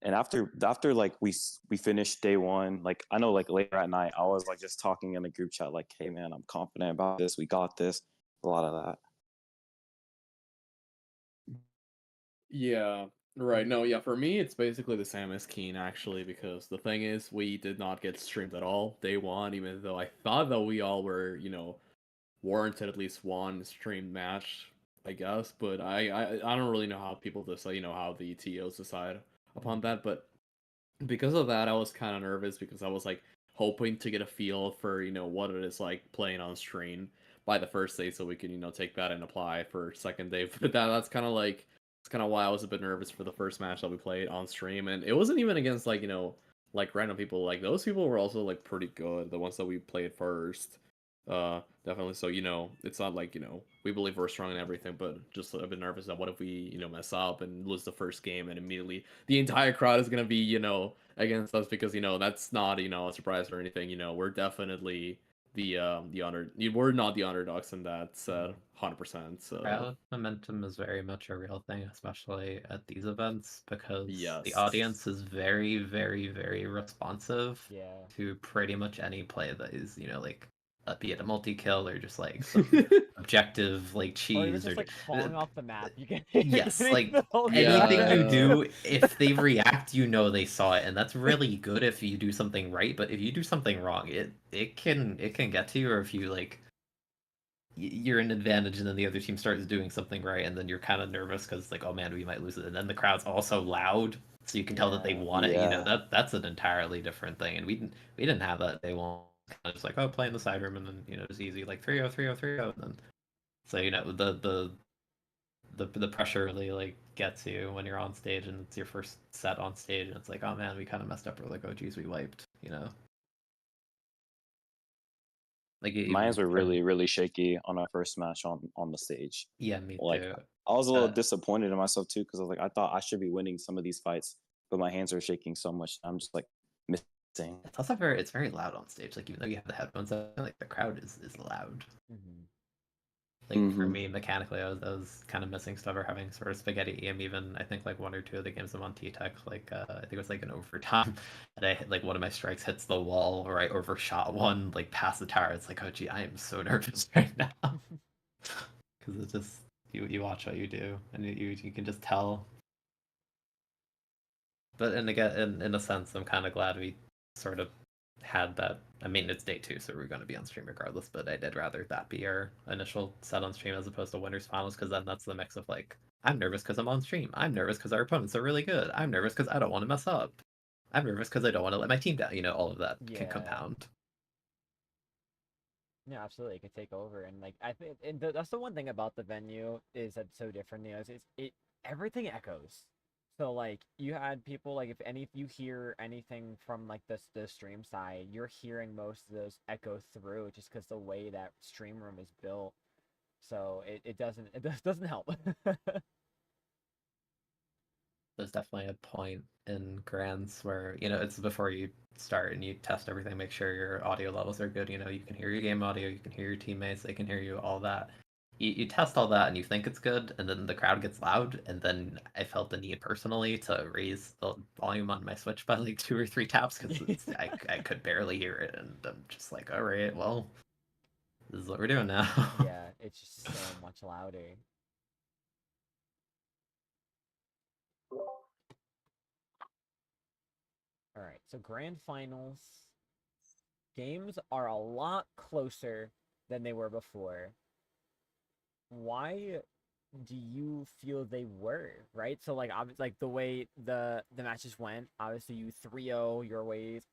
Speaker 5: And after like we finished day one, like I know like later at night I was like just talking in the group chat like, hey man, I'm confident about this. We got this. A lot of that.
Speaker 3: Yeah, right. No, yeah, for me, it's basically the same as Keen, actually, because the thing is, we did not get streamed at all day one, even though I thought that we all were, warranted at least one streamed match, I guess. But I don't really know how people decide, how the TOs decide upon that. But because of that, I was kind of nervous because I was like hoping to get a feel for what it is like playing on stream by the first day, so we can take that and apply for second day. But that's kind of like it's kind of why I was a bit nervous for the first match that we played on stream, and it wasn't even against like like random people. Like those people were also like pretty good, the ones that we played first. Definitely. So it's not like we believe we're strong and everything, but just a bit nervous that what if we mess up and lose the first game and immediately the entire crowd is gonna be against us because that's not a surprise or anything. We're definitely the under we're not the underdogs in that 100%. So
Speaker 4: Crowd momentum is very much a real thing, especially at these events, because the
Speaker 3: yes.
Speaker 4: audience is very, very, very responsive
Speaker 1: Yeah.
Speaker 4: to pretty much any play that is, like, be it a multi-kill or just like some objective like
Speaker 1: Or even
Speaker 4: cheese
Speaker 1: just
Speaker 4: or
Speaker 1: like falling off the map. You get
Speaker 4: yes, like
Speaker 1: the whole
Speaker 4: anything
Speaker 1: crowd.
Speaker 4: you
Speaker 3: Yeah.
Speaker 4: do, if they react, they saw it, and that's really good if you do something right. But if you do something wrong, it can get to you, or if you like you're an advantage and then the other team starts doing something right and then you're kind of nervous because like, oh man, we might lose it, and then the crowd's also loud so you can tell that they
Speaker 1: Yeah.
Speaker 4: want it.
Speaker 5: Yeah.
Speaker 4: That's an entirely different thing, and we didn't have that. They won't kind of just like, oh, play in the side room, and then it's easy like 3-0 3-0 3-0, and then so the pressure really like gets you when you're on stage and it's your first set on stage and it's like, oh man, we kind of messed up, or like, oh geez, we wiped. Like even
Speaker 5: Mines were
Speaker 4: for
Speaker 5: really, really shaky on our first match on the stage.
Speaker 4: yeah, me
Speaker 5: Like
Speaker 4: too.
Speaker 5: I was a little
Speaker 4: Uh,
Speaker 5: disappointed in myself too because I was like I thought I should be winning some of these fights, but my hands are shaking so much. I'm just like missing.
Speaker 4: It's also it's very loud on stage. Like even though you have the headphones on, like the crowd is loud.
Speaker 1: Mhm.
Speaker 4: Like for me, mechanically, I was kind of missing stuff or having sort of spaghetti aim. Even I think like one or two of the games I'm on T-Tech, like I think it was like an overtime, and I hit like one of my strikes hits the wall, or I overshot one like past the tower. It's like, oh gee, I am so nervous right now because it's just you watch what you do and you can just tell. But and again, in a sense, I'm kind of glad we sort of had that. I mean, it's day 2, so we're going to be on stream regardless. But I did rather that be our initial set on stream as opposed to winners finals, because then that's the mix of like, I'm nervous because I'm on stream. I'm nervous because our opponents are really good. I'm nervous because I don't want to mess up. I'm nervous because I don't want to let my team down. All of that can
Speaker 1: Yeah.
Speaker 4: compound.
Speaker 1: Yeah, absolutely. It could take over, and like I think, and that's the one thing about the venue is that it's so different. Is it everything echoes. So like you had people like if you hear anything from like the stream side, you're hearing most of those echo through just because the way that stream room is built. So it doesn't help.
Speaker 4: There's definitely a point in grands where it's before you start and you test everything, make sure your audio levels are good. You can hear your game audio, you can hear your teammates, they can hear you, all that. You test all that and you think it's good, and then the crowd gets loud, and then I felt the need personally to raise the volume on my Switch by like 2 or 3 taps because I could barely hear it, and I'm just like, all right, well, this is what we're doing now.
Speaker 1: Yeah, it's just so much louder. All right, so grand finals games are a lot closer than they were before. Why do you feel they were, right? So like like the way the matches went, obviously you 3-0 your ways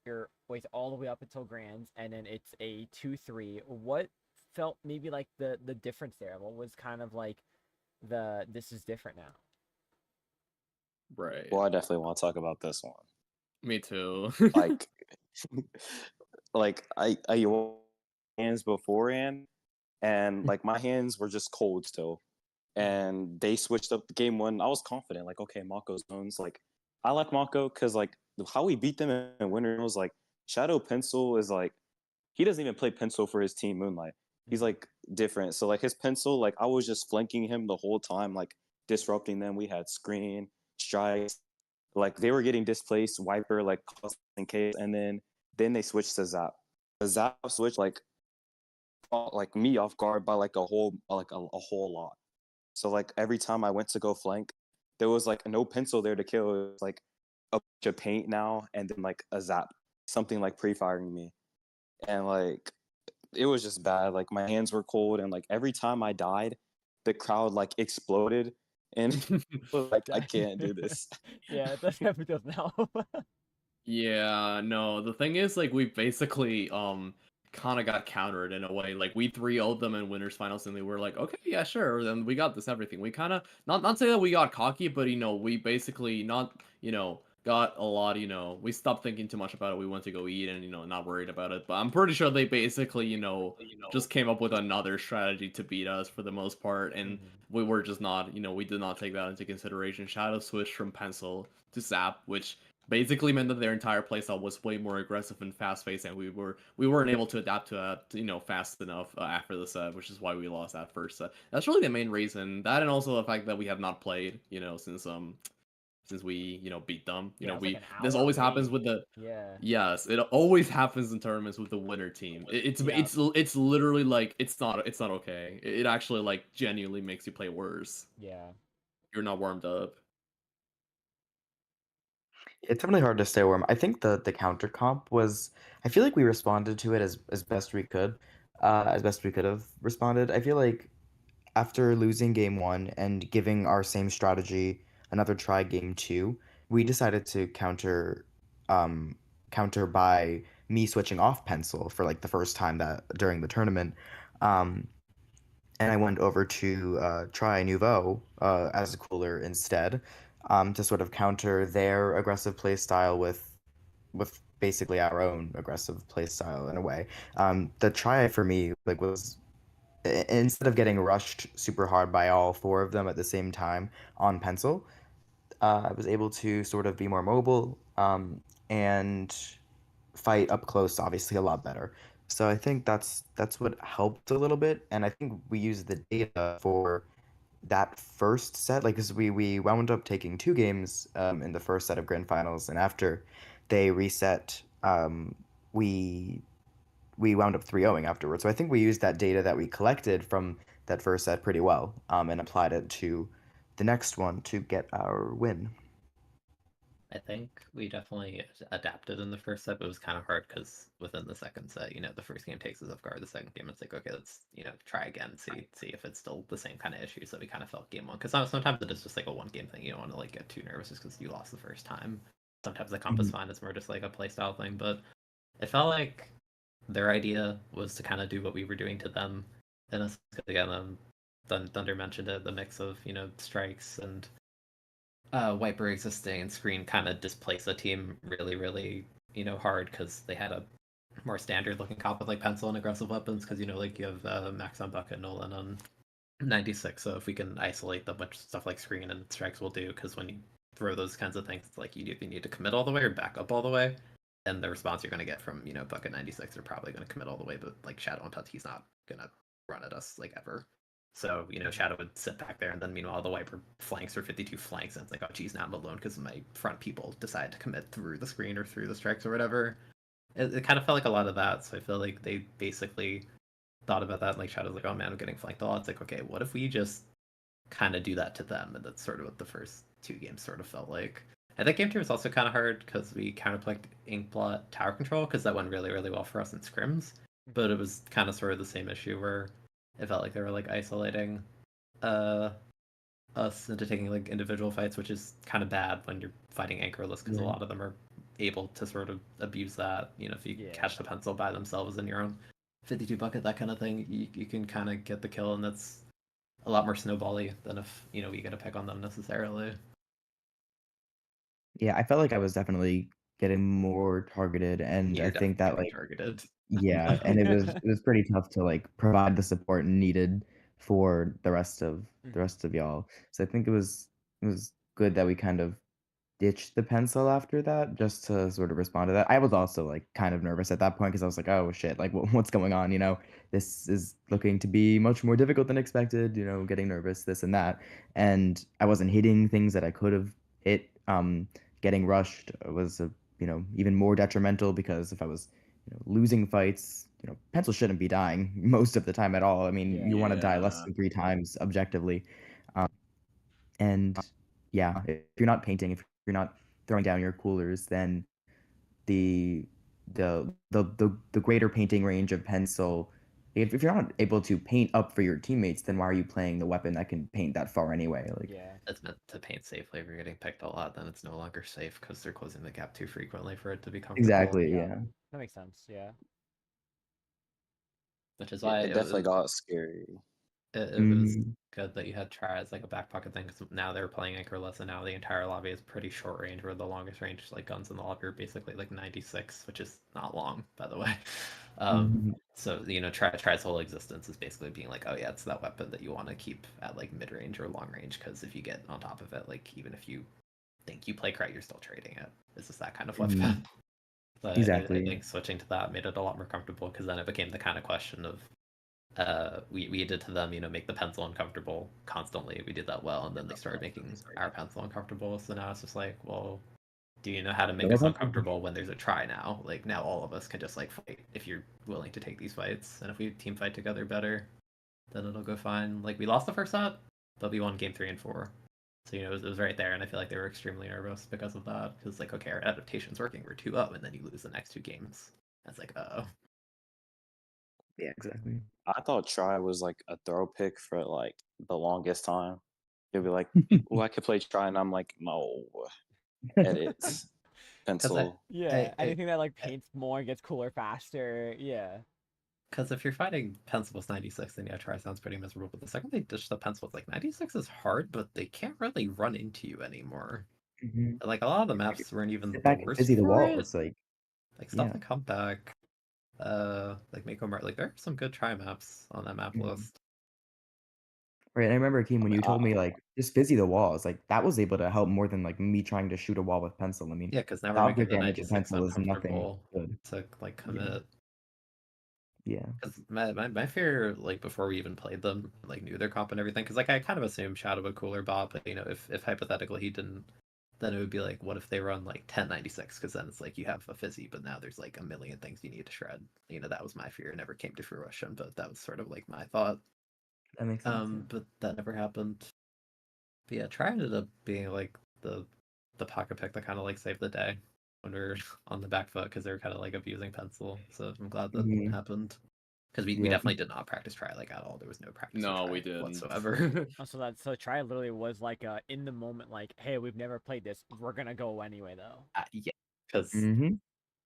Speaker 1: all the way up until grands, and then it's a 2-3. What felt maybe like the difference there? What was kind of like this is different now?
Speaker 3: Right.
Speaker 5: Well, I definitely want to talk about this one.
Speaker 3: Me too.
Speaker 5: Like, like I washed hands beforehand, and like my hands were just cold still. And they switched up the game one. I was confident, like, okay, Mako zones. Like, I like Mako because like how we beat them in winter was like Shadow Pencil is like he doesn't even play pencil for his team Moonlight. He's like different. So like his pencil, like I was just flanking him the whole time, like disrupting them. We had screen strikes, like they were getting displaced, Wiper like causing chaos, and then they switched to Zap. The Zap switch like caught like me off guard by like a whole lot. So like every time I went to go flank, there was like no pencil there to kill. It was like a bunch of paint now, and then like a Zap, something like pre-firing me, and like it was just bad. Like my hands were cold, and like every time I died, the crowd like exploded, and like I can't do this.
Speaker 1: Yeah, that's happens to us now.
Speaker 3: Yeah, no, the thing is, like, we basically, kind of got countered in a way. Like, we 3-0'd them in winners finals, and they were like, okay, yeah, sure, then we got this, everything. We kind of, not say that we got cocky, but, we basically got a lot, we stopped thinking too much about it. We went to go eat and, not worried about it. But I'm pretty sure they basically, just came up with another strategy to beat us for the most part, and we were just not, we did not take that into consideration. Shadow switched from pencil to Zap, which basically meant that their entire playstyle was way more aggressive and fast paced, and we weren't able to adapt to that fast enough after the set, which is why we lost that first set. That's really the main reason. That, and also the fact that we have not played since we beat them.
Speaker 1: Yeah, it was like an
Speaker 3: This
Speaker 1: hour
Speaker 3: always happens
Speaker 1: wait.
Speaker 3: with the
Speaker 1: Yeah.
Speaker 3: yes, it always happens in tournaments with the winner team.
Speaker 1: Yeah.
Speaker 3: It's literally like it's not okay. It actually like genuinely makes you play worse.
Speaker 1: Yeah.
Speaker 3: You're not warmed up.
Speaker 2: It's really hard to stay warm. I think the counter comp was. I feel like we responded to it as best we could, as best we could have responded. I feel like after losing game one and giving our same strategy another try game two, we decided to um, counter by me switching off pencil for like the first time that during the tournament. Um, and I went over to try Nouveau as a cooler instead, to sort of counter their aggressive play style with basically our own aggressive play style in a way. The try for me like was instead of getting rushed super hard by all four of them at the same time on pencil, I was able to sort of be more mobile and fight up close, obviously a lot better. So I think that's what helped a little bit, and I think we used the data for that first set, like, because we wound up taking two games in the first set of grand finals, and after they reset, we we wound up 3-0ing afterwards. So I think we used that data that we collected from that first set pretty well, and applied it to the next one to get our win.
Speaker 4: I think we definitely adapted in the first set, but it was kind of hard because within the second set, the first game takes us off guard. The second game, it's like, okay, let's try again, see if it's still the same kind of issues that we kind of felt game one. Because sometimes it is just like a one game thing. You don't want to like get too nervous just because you lost the first time. Sometimes the comp is fine. It's more just like a playstyle thing. But it felt like their idea was to kind of do what we were doing to them. And again, Thunder mentioned it, the mix of strikes and Wiper existing and screen kind of displaced the team really, really, hard because they had a more standard looking comp with like pencil and aggressive weapons because like you have Max on Bucket, Nolan on 96. So if we can isolate them, which stuff like screen and strikes will do, because when you throw those kinds of things, it's like you either need to commit all the way or back up all the way. And the response you're going to get from Bucket 96 are probably going to commit all the way, but like Shadow and Tut, he's not going to run at us like ever. So, Shadow would sit back there, and then meanwhile the Wiper flanks for 52 flanks, and it's like, oh geez, now I'm alone because my front people decide to commit through the screen or through the strikes or whatever. It kind of felt like a lot of that, so I feel like they basically thought about that, and like Shadow's like, oh man, I'm getting flanked a lot. It's like, okay, what if we just kind of do that to them? And that's sort of what the first two games sort of felt like. I think game two was also kind of hard because we counterplayed Inkblot tower control because that went really, really well for us in scrims, but it was kind of sort of the same issue where it felt like they were like isolating us into taking like individual fights, which is kind of bad when you're fighting anchorless because a lot of them are able to sort of abuse that. If you catch the pencil by themselves in your own 52 bucket, that kind of thing, you can kind of get the kill, and that's a lot more snowbally than if we get a pick on them necessarily.
Speaker 2: Yeah, I felt like I was definitely getting more targeted, and I
Speaker 4: You're
Speaker 2: think
Speaker 4: definitely
Speaker 2: that,
Speaker 4: getting
Speaker 2: like
Speaker 4: targeted.
Speaker 2: yeah, and it was pretty tough to, like, provide the support needed for the
Speaker 1: Mhm.
Speaker 2: rest of y'all. So I think it was good that we kind of ditched the pencil after that just to sort of respond to that. I was also, like, kind of nervous at that point because I was like, "Oh, shit, like, what's going on?" "This is looking to be much more difficult than expected," getting nervous, this and that, and I wasn't hitting things that I could have hit. Getting rushed was, even more detrimental because if I was, losing fights, pencil shouldn't be dying most of the time at all. I mean,
Speaker 1: Yeah.
Speaker 2: you wanna die less
Speaker 3: Yeah.
Speaker 2: than 3 times objectively. Um, and yeah, if you're not painting, if you're not throwing down your coolers, then the the greater painting range of pencil, if you're not able to paint up for your teammates, then why are you playing the weapon that can paint that far anyway? Like
Speaker 1: Yeah.
Speaker 4: It's meant to paint safely. If you're getting picked a lot, then it's no longer safe because they're closing the gap too frequently for it to be comfortable.
Speaker 2: exactly,
Speaker 1: Yeah.
Speaker 2: yeah.
Speaker 1: That makes sense. Yeah.
Speaker 4: Which is
Speaker 5: Yeah,
Speaker 4: why
Speaker 5: it definitely got scary.
Speaker 4: it was
Speaker 2: Mhm,
Speaker 4: good that you had try as like a back pocket thing because now they're playing anchorless and now the entire lobby is pretty short range where the longest range like guns in the lobby are basically like 96, which is not long by the way.
Speaker 2: mhm,
Speaker 4: So try's whole existence is basically being like, oh yeah, it's that weapon that you want to keep at like mid range or long range because if you get on top of it, like even if you think you play crit, you're still trading it. It's just that kind of weapon.
Speaker 2: mhm.
Speaker 4: But I
Speaker 2: Exactly, yeah.
Speaker 4: think switching to that made it a lot more comfortable because then it became the kind of question of we did to them, make the pencil uncomfortable constantly. We did that well, and then they started making our pencil uncomfortable. So now it's just like, well, do you know how to make
Speaker 2: No
Speaker 4: us
Speaker 2: pencil.
Speaker 4: uncomfortable when there's a try now? Like now all of us can just like fight if you're willing to take these fights, and if we team fight together better, then it'll go fine. Like we lost the first set, but we won game 3 and 4. So it was right there, and I feel like they were extremely nervous because of that. Because like, okay, our adaptation's working, we're 2-up, and then you lose the next 2 games. That's like, oh,
Speaker 2: Yeah, exactly.
Speaker 5: I thought try was like a throw pick for like the longest time. You'll be like, "Oh, I could play try," and I'm like, "No, edit,
Speaker 4: because
Speaker 5: pencil."
Speaker 1: Yeah. Anything that like paints more, gets cooler faster. Yeah.
Speaker 4: Because if you're fighting pencil with 96, then yeah, try sounds pretty miserable. But the second they ditch the pencil, it's like 96 is hard, but they can't really run into you anymore.
Speaker 2: Mhm.
Speaker 4: Like a lot of the
Speaker 2: If you
Speaker 4: maps weren't even
Speaker 2: sit
Speaker 4: the
Speaker 2: back and
Speaker 4: worst
Speaker 2: busy the
Speaker 4: for
Speaker 2: wall,
Speaker 4: it.
Speaker 2: it's like
Speaker 4: Like stuff
Speaker 2: yeah.
Speaker 4: like Humpback, like Mako Mart, like there are some good try maps on that map
Speaker 2: Mhm.
Speaker 4: list.
Speaker 2: Right, and I remember, Akeem,
Speaker 5: I
Speaker 2: when
Speaker 5: mean,
Speaker 2: you told me, like, just busy the walls, like, that was able to help more than, like, me trying to shoot a wall with pencil. I mean,
Speaker 4: Yeah, because now
Speaker 2: the
Speaker 4: we're making
Speaker 2: object
Speaker 4: the
Speaker 2: damage of
Speaker 4: 96
Speaker 2: pencil is nothing
Speaker 4: uncomfortable
Speaker 2: good.
Speaker 4: to like
Speaker 2: Yeah,
Speaker 4: commit.
Speaker 2: yeah.
Speaker 4: Because my fear, like before we even played them, like knew their comp and everything, because like I kind of assumed Shadow would cooler bot, but if hypothetically he didn't, then it would be like, what if they run like 1096? Because then it's like you have a fizzy, but now there's like a million things you need to shred. That was my fear. It never came to fruition, but that was sort of like my thought.
Speaker 2: That makes sense, yeah.
Speaker 4: But that never happened. But yeah, try ended up being like the pocket pick that kind of like saved the day when we were on the back foot because they were kind of like abusing pencil. So I'm glad that
Speaker 2: Mhm.
Speaker 4: happened because we
Speaker 2: Yeah.
Speaker 4: definitely did not practice try like at all. There was no practice or
Speaker 3: No, we
Speaker 4: try
Speaker 3: didn't.
Speaker 4: whatsoever.
Speaker 1: So try literally was like in the moment, like, hey, we've never played this. We're gonna go anyway though.
Speaker 4: Yeah, because
Speaker 2: Mhm.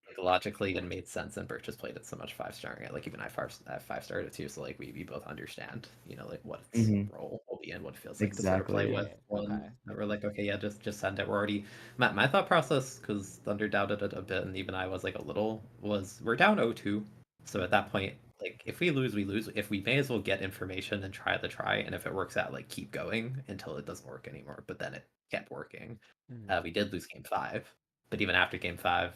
Speaker 4: like, logically it made sense, and Birch has played it so much 5-starring it. Like even I 5-starred it too, so like we both understand, like what its
Speaker 2: Mhm.
Speaker 4: role will be and what it feels like to sort of play
Speaker 2: Exactly, yeah.
Speaker 4: with
Speaker 1: Yeah.
Speaker 4: one.
Speaker 1: Okay.
Speaker 4: And we're like, okay, yeah, just send it. We're already my thought process because Thunder doubted it a bit, and even I was like a little was we're down 0-2, so at that point. Like if we lose, we lose. If we may as well get information and try the try, and if it works out, like keep going until it doesn't work anymore. But then it kept working.
Speaker 1: Mhm.
Speaker 4: We did lose game 5, but even after game 5,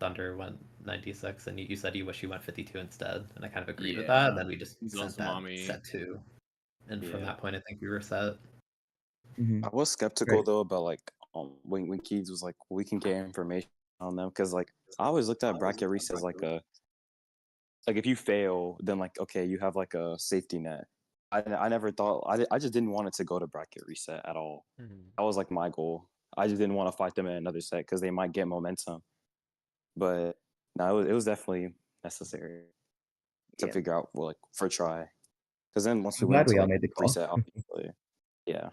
Speaker 4: Thunder went 96, and you said you wish you went 52 instead, and I kind of agreed with that. And
Speaker 3: Yeah.
Speaker 4: then we just sent that
Speaker 3: Zosamami.
Speaker 4: set 2, and from
Speaker 3: Yeah.
Speaker 4: that point, I think we were set.
Speaker 2: Mhm.
Speaker 5: I was skeptical
Speaker 2: Right.
Speaker 5: though about like when Keys was like, we can get information on them because like I always looked at bracket reset as like a like if you fail, then like okay, you have like a safety net. I never thought I just didn't want it to go to bracket reset at all.
Speaker 1: Mhm.
Speaker 5: That was like my goal. I just didn't want to fight them in another set because they might get momentum. But no, it was definitely necessary to
Speaker 2: Yeah.
Speaker 5: figure out well, like for try. Because then once we
Speaker 2: I'm
Speaker 5: went
Speaker 2: glad
Speaker 5: into
Speaker 2: we all
Speaker 5: like
Speaker 2: made the call.
Speaker 5: reset, obviously, yeah,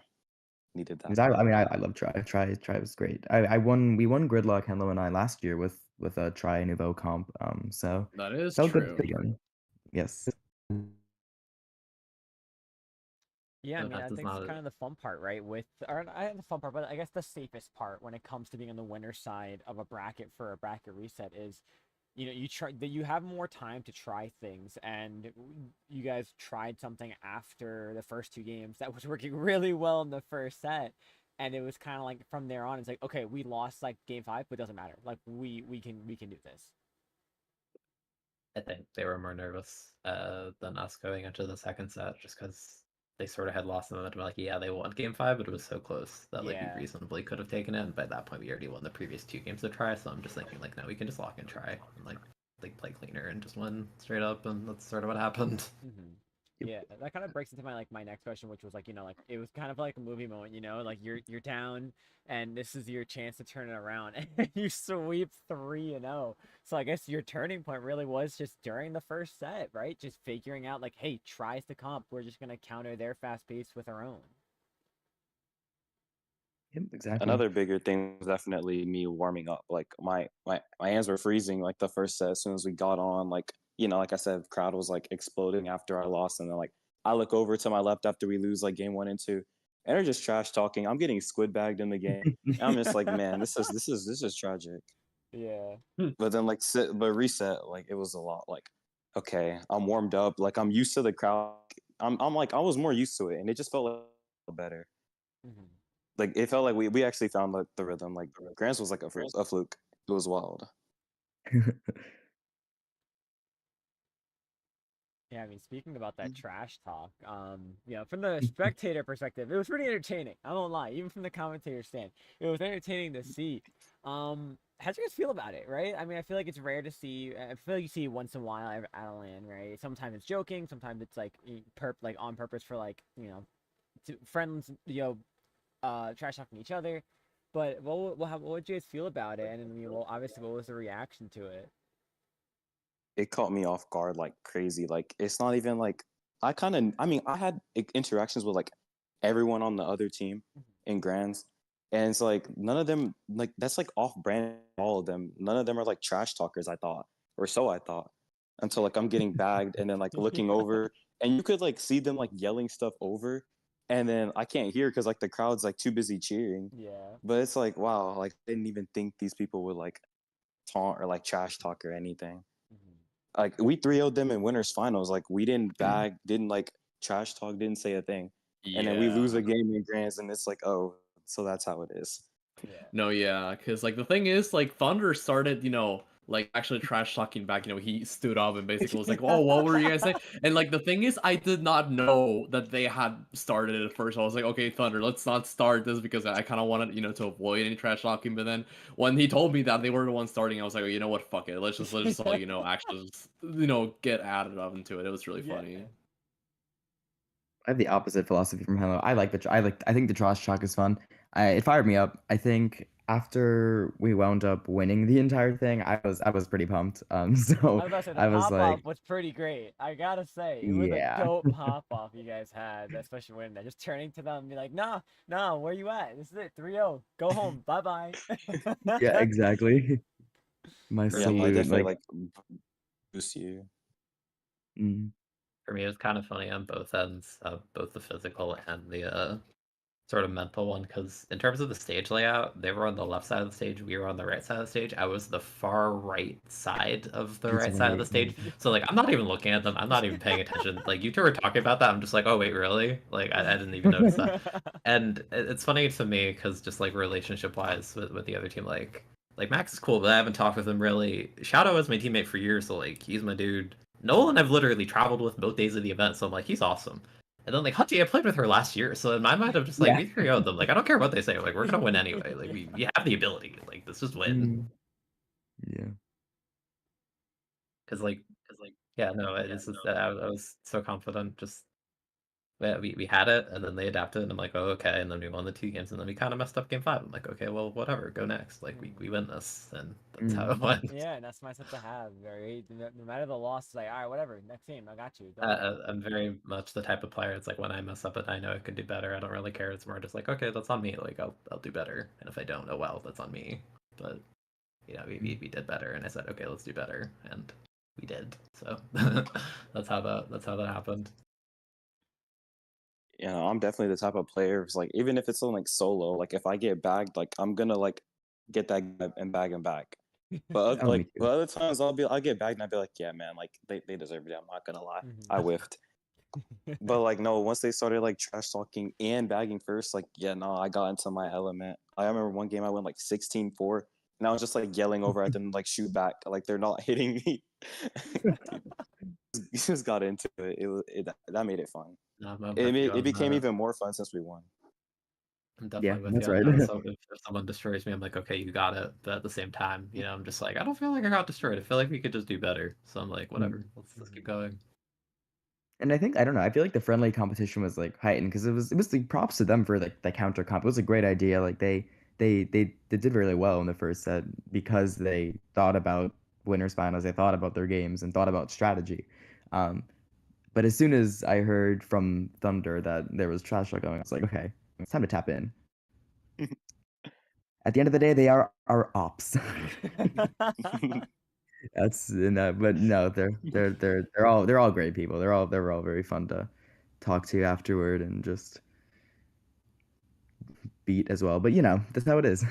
Speaker 5: needed that.
Speaker 2: 'Cause I love Try. Try was great. We won Gridlock, Henlo, and I last year with a Try Nouveau comp, so
Speaker 3: That is
Speaker 2: felt good
Speaker 3: true.
Speaker 2: again. Yes.
Speaker 1: Yeah, I
Speaker 4: So
Speaker 1: mean,
Speaker 4: that
Speaker 1: I
Speaker 4: does
Speaker 1: think it's
Speaker 4: not.
Speaker 1: kind of the fun part, right? Or not the fun part, but I guess the safest part when it comes to being on the winner side of a bracket for a bracket reset is, you try that you have more time to try things, and you guys tried something after the first two games that was working really well in the first set, and it was kind of like from there on, it's like, okay, we lost like game 5, but it doesn't matter. Like we can do this.
Speaker 4: I think they were more nervous than us going into the second set, just because they sort of had lost the momentum. Like, yeah, they won game 5, but it was so close that like we
Speaker 1: Yeah.
Speaker 4: reasonably could have taken it. And by that point, we already won the previous 2 games to try. So I'm just thinking like, no, we can just lock and try and like play cleaner and just win straight up. And that's sort of what happened.
Speaker 1: Mm-hmm. Yeah, that kind of breaks into my next question, which was like, like it was kind of like a movie moment, like you're down and this is your chance to turn it around and you sweep 3-0. So I guess your turning point really was just during the first set, right? Just figuring out like, hey, tries to comp, we're just gonna counter their fast pace with our own.
Speaker 2: Yep, exactly.
Speaker 5: Another bigger thing was definitely me warming up. Like my hands were freezing like the first set as soon as we got on. Like, like I said, the crowd was like exploding after I lost, and then like I look over to my left after we lose like game 1 and 2, and they're just trash talking. I'm getting squid bagged in the game. And I'm just like, man, this is tragic.
Speaker 1: Yeah.
Speaker 5: But then but reset, like it was a lot. Like, okay, I'm warmed up. Like I'm used to the crowd. I'm like I was more used to it, and it just felt like better.
Speaker 1: Mm-hmm.
Speaker 5: Like it felt like we actually found the rhythm. Like Grants was like a fluke. It was wild.
Speaker 1: Yeah, I mean, speaking about that trash talk, from the spectator perspective, it was pretty entertaining. I won't lie, even from the commentator stand, it was entertaining to see. How do you guys feel about it, right? I mean, I feel like it's rare to see. I feel like you see it once in a while at a LAN, right? Sometimes it's joking, sometimes it's like like on purpose for like friends, trash talking each other. But what would you guys feel about it? And I mean, well, obviously, what was the reaction to it?
Speaker 5: It caught me off guard like crazy. Like it's not even like I had interactions with like everyone on the other team in Grands, and it's like none of them like that's like off brand. All of them, none of them are like trash talkers. I thought, or so I thought, until like I'm getting bagged and then like looking over, and you could like see them like yelling stuff over, and then I can't hear because like the crowd's like too busy cheering.
Speaker 1: Yeah.
Speaker 5: But it's like wow, like I didn't even think these people would like taunt or like trash talk or anything. Like we 3-0'd them in winners finals. Like we didn't bag, didn't like trash talk, didn't say a thing. And then we lose a game in Grands, and it's like, oh, so that's how it is.
Speaker 1: Yeah.
Speaker 3: No, yeah, because like the thing is, like Thunder started, like actually trash talking back. He stood up and basically was like, "Oh, what were you guys saying?" And like the thing is, I did not know that they had started it at first. I was like, "Okay, Thunder, let's not start this," because I kind of wanted, to avoid any trash talking. But then when he told me that they were the ones starting, I was like, oh, you know what, fuck it, let's just all, actually just, get added up into it. It was really funny.
Speaker 2: I have the opposite philosophy from Hello. I think the trash talk is fun. It fired me up. I think after we wound up winning the entire thing, I was pretty pumped.
Speaker 1: I
Speaker 2: So
Speaker 1: was about to say the
Speaker 2: I was
Speaker 1: pop
Speaker 2: like,
Speaker 1: off was pretty great. I gotta say, it was a
Speaker 2: yeah,
Speaker 1: dope pop off you guys had, especially when they're just turning to them and be like, "Nah, nah, where you at? This is it, 3-0. Go home, bye bye."
Speaker 2: yeah, exactly. My
Speaker 4: For
Speaker 5: Yeah, I
Speaker 4: me,
Speaker 2: salute,
Speaker 5: definitely
Speaker 2: like,
Speaker 5: boost you.
Speaker 2: mm,
Speaker 4: for me, it was kind of funny on both ends, both the physical and the sort of mental one, because in terms of the stage layout, they were on the left side of the stage, we were on the right side of the stage. I was the far right side of the
Speaker 2: that's
Speaker 4: right side of the
Speaker 2: right.
Speaker 4: stage. So like I'm not even looking at them, I'm not even paying attention. Like you two were talking about that, I'm just like, oh wait, really? Like I didn't even notice that. And it's funny to me because just like relationship wise with the other team, like Max is cool, but I haven't talked with him really. Shadow was my teammate for years, so like he's my dude. Nolan I've literally traveled with both days of the event, so I'm like, he's awesome. And then like Hutchie, I played with her last year, so in my mind I'm just like,
Speaker 2: Yeah.
Speaker 4: we 3-0'd them. Like I don't care what they say, like we're gonna win anyway. Like we have the ability. Like let's just win.
Speaker 2: Mm, yeah.
Speaker 4: Cause like yeah, no, it's just that I was so confident. Just we had it, and then they adapted, and I'm like, oh okay, and then we won the 2 games, and then we kind of messed up game 5. I'm like, okay, well whatever, go next. Like we win this, and that's how it went.
Speaker 1: Yeah, and that's my set to have. Right? No matter the loss, it's like, all right, whatever. Next game, I got you. Don't worry.
Speaker 4: I'm very much the type of player. It's like when I mess up and I know I could do better, I don't really care. It's more just like, okay, that's on me. Like I'll do better, and if I don't, oh well, that's on me. But we did better, and I said, okay, let's do better, and we did. So that's how that happened.
Speaker 5: you know, I'm definitely the type of player who's like, even if it's on like solo, like if I get bagged, like I'm gonna like get that guy and bag him back. But
Speaker 2: Oh, me
Speaker 5: but
Speaker 2: too.
Speaker 5: other times I'll get bagged and I'll be like, yeah, man, like they deserve it. I'm not gonna lie, I
Speaker 1: Mhm.
Speaker 5: whiffed. But like no, once they started like trash talking and bagging first, like yeah, no, I got into my element. I remember one game I went like 16-4, and I was just like yelling over at them like shoot back, like they're not hitting me. You just got into it. That made it fun.
Speaker 4: No, I'm with you
Speaker 5: It
Speaker 4: on
Speaker 5: became
Speaker 4: that.
Speaker 5: even more fun since we won.
Speaker 4: I'm
Speaker 2: Yeah,
Speaker 4: definitely with
Speaker 2: that's
Speaker 4: you on
Speaker 2: right.
Speaker 4: that. So if someone destroys me, I'm like, okay, you got it. But at the same time, you know, I'm just like, I don't feel like I got destroyed. I feel like we could just do better. So I'm like, whatever. Let's keep going.
Speaker 2: And I don't know, I feel like the friendly competition was like heightened because it was like props to them for like the counter comp. It was a great idea. Like they did really well in the first set because they thought about winners finals, they thought about their games and thought about strategy. Um, but as soon as I heard from Thunder that there was trash talk going, I was like, okay, it's time to tap in. At the end of the day, they are our ops. But no, they're all great people. They're all very fun to talk to afterward and just beat as well. But that's how it is.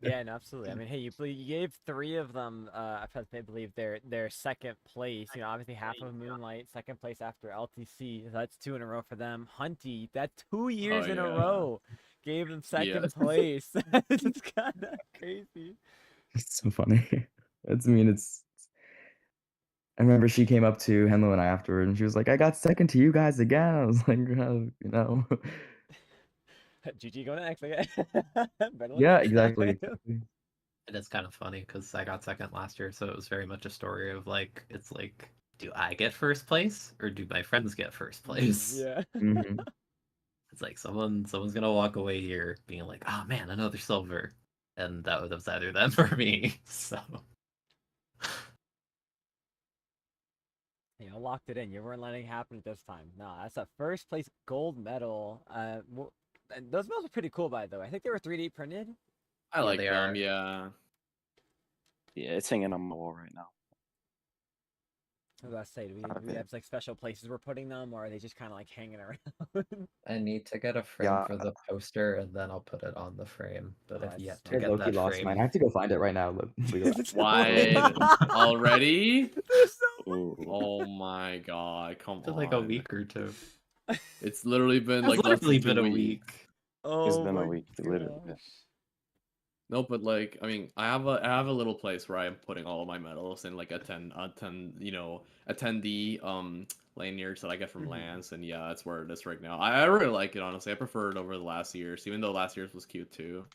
Speaker 1: Yeah, no, absolutely. I mean, hey, you gave three of them, I believe their second place. You know, obviously half of Moonlight, second place after LTC. So that's two in a row for them. Hunty, that 2 years
Speaker 3: Oh,
Speaker 1: in a
Speaker 3: yeah.
Speaker 1: row, gave them
Speaker 3: Yeah.
Speaker 1: second place. It's kind of crazy.
Speaker 2: It's so funny. It's. I remember she came up to Henlo and I afterward, and she was like, "I got second to you guys again." I was like,
Speaker 1: GG go next. Okay. Better luck
Speaker 2: Yeah,
Speaker 1: next
Speaker 2: exactly,
Speaker 1: time.
Speaker 2: exactly.
Speaker 4: And it's kind of funny because I got second last year, so it was very much a story of like, it's like, do I get first place or do my friends get first place?
Speaker 1: Yeah.
Speaker 2: hmm
Speaker 4: It's like someone's gonna walk away here being like, oh man, another silver, and that was either them or me. So
Speaker 1: You know, locked it in. You weren't letting it happen at this time. No, that's a first place gold medal. And those medals are pretty cool, by the way. I think they were 3D printed.
Speaker 3: I
Speaker 4: Yeah,
Speaker 3: like
Speaker 4: they
Speaker 3: them.
Speaker 4: are.
Speaker 3: Yeah.
Speaker 5: Yeah, it's hanging on my wall right now.
Speaker 1: I was about to say, do we have like special places we're putting them, or are they just kind of like hanging around?
Speaker 4: I need to get a frame
Speaker 5: Yeah.
Speaker 4: for the poster, and then I'll put it on the frame. But
Speaker 1: Oh,
Speaker 4: I've
Speaker 1: that's
Speaker 4: yet to
Speaker 1: smart.
Speaker 2: I
Speaker 4: get
Speaker 2: low-key
Speaker 4: that
Speaker 2: lost
Speaker 4: frame.
Speaker 2: mine. I have to go find it right now.
Speaker 3: Why already?
Speaker 1: There's so
Speaker 5: Ooh.
Speaker 3: Oh my god! Come
Speaker 4: For
Speaker 3: on.
Speaker 4: like a week or two.
Speaker 3: It's literally been
Speaker 4: It's
Speaker 3: like less
Speaker 4: literally
Speaker 3: than
Speaker 4: been
Speaker 3: 2
Speaker 4: a
Speaker 3: weeks.
Speaker 4: week.
Speaker 5: It's
Speaker 1: Oh
Speaker 5: been a
Speaker 1: my
Speaker 5: week, literally.
Speaker 1: gosh.
Speaker 3: No, but like I mean, I have a little place where I'm putting all of my medals and like attendee lanyards that I get from
Speaker 1: Mhm.
Speaker 3: Lance, and yeah, that's where it is right now. I really like it, honestly. I prefer it over the last year's, even though last year's was cute too.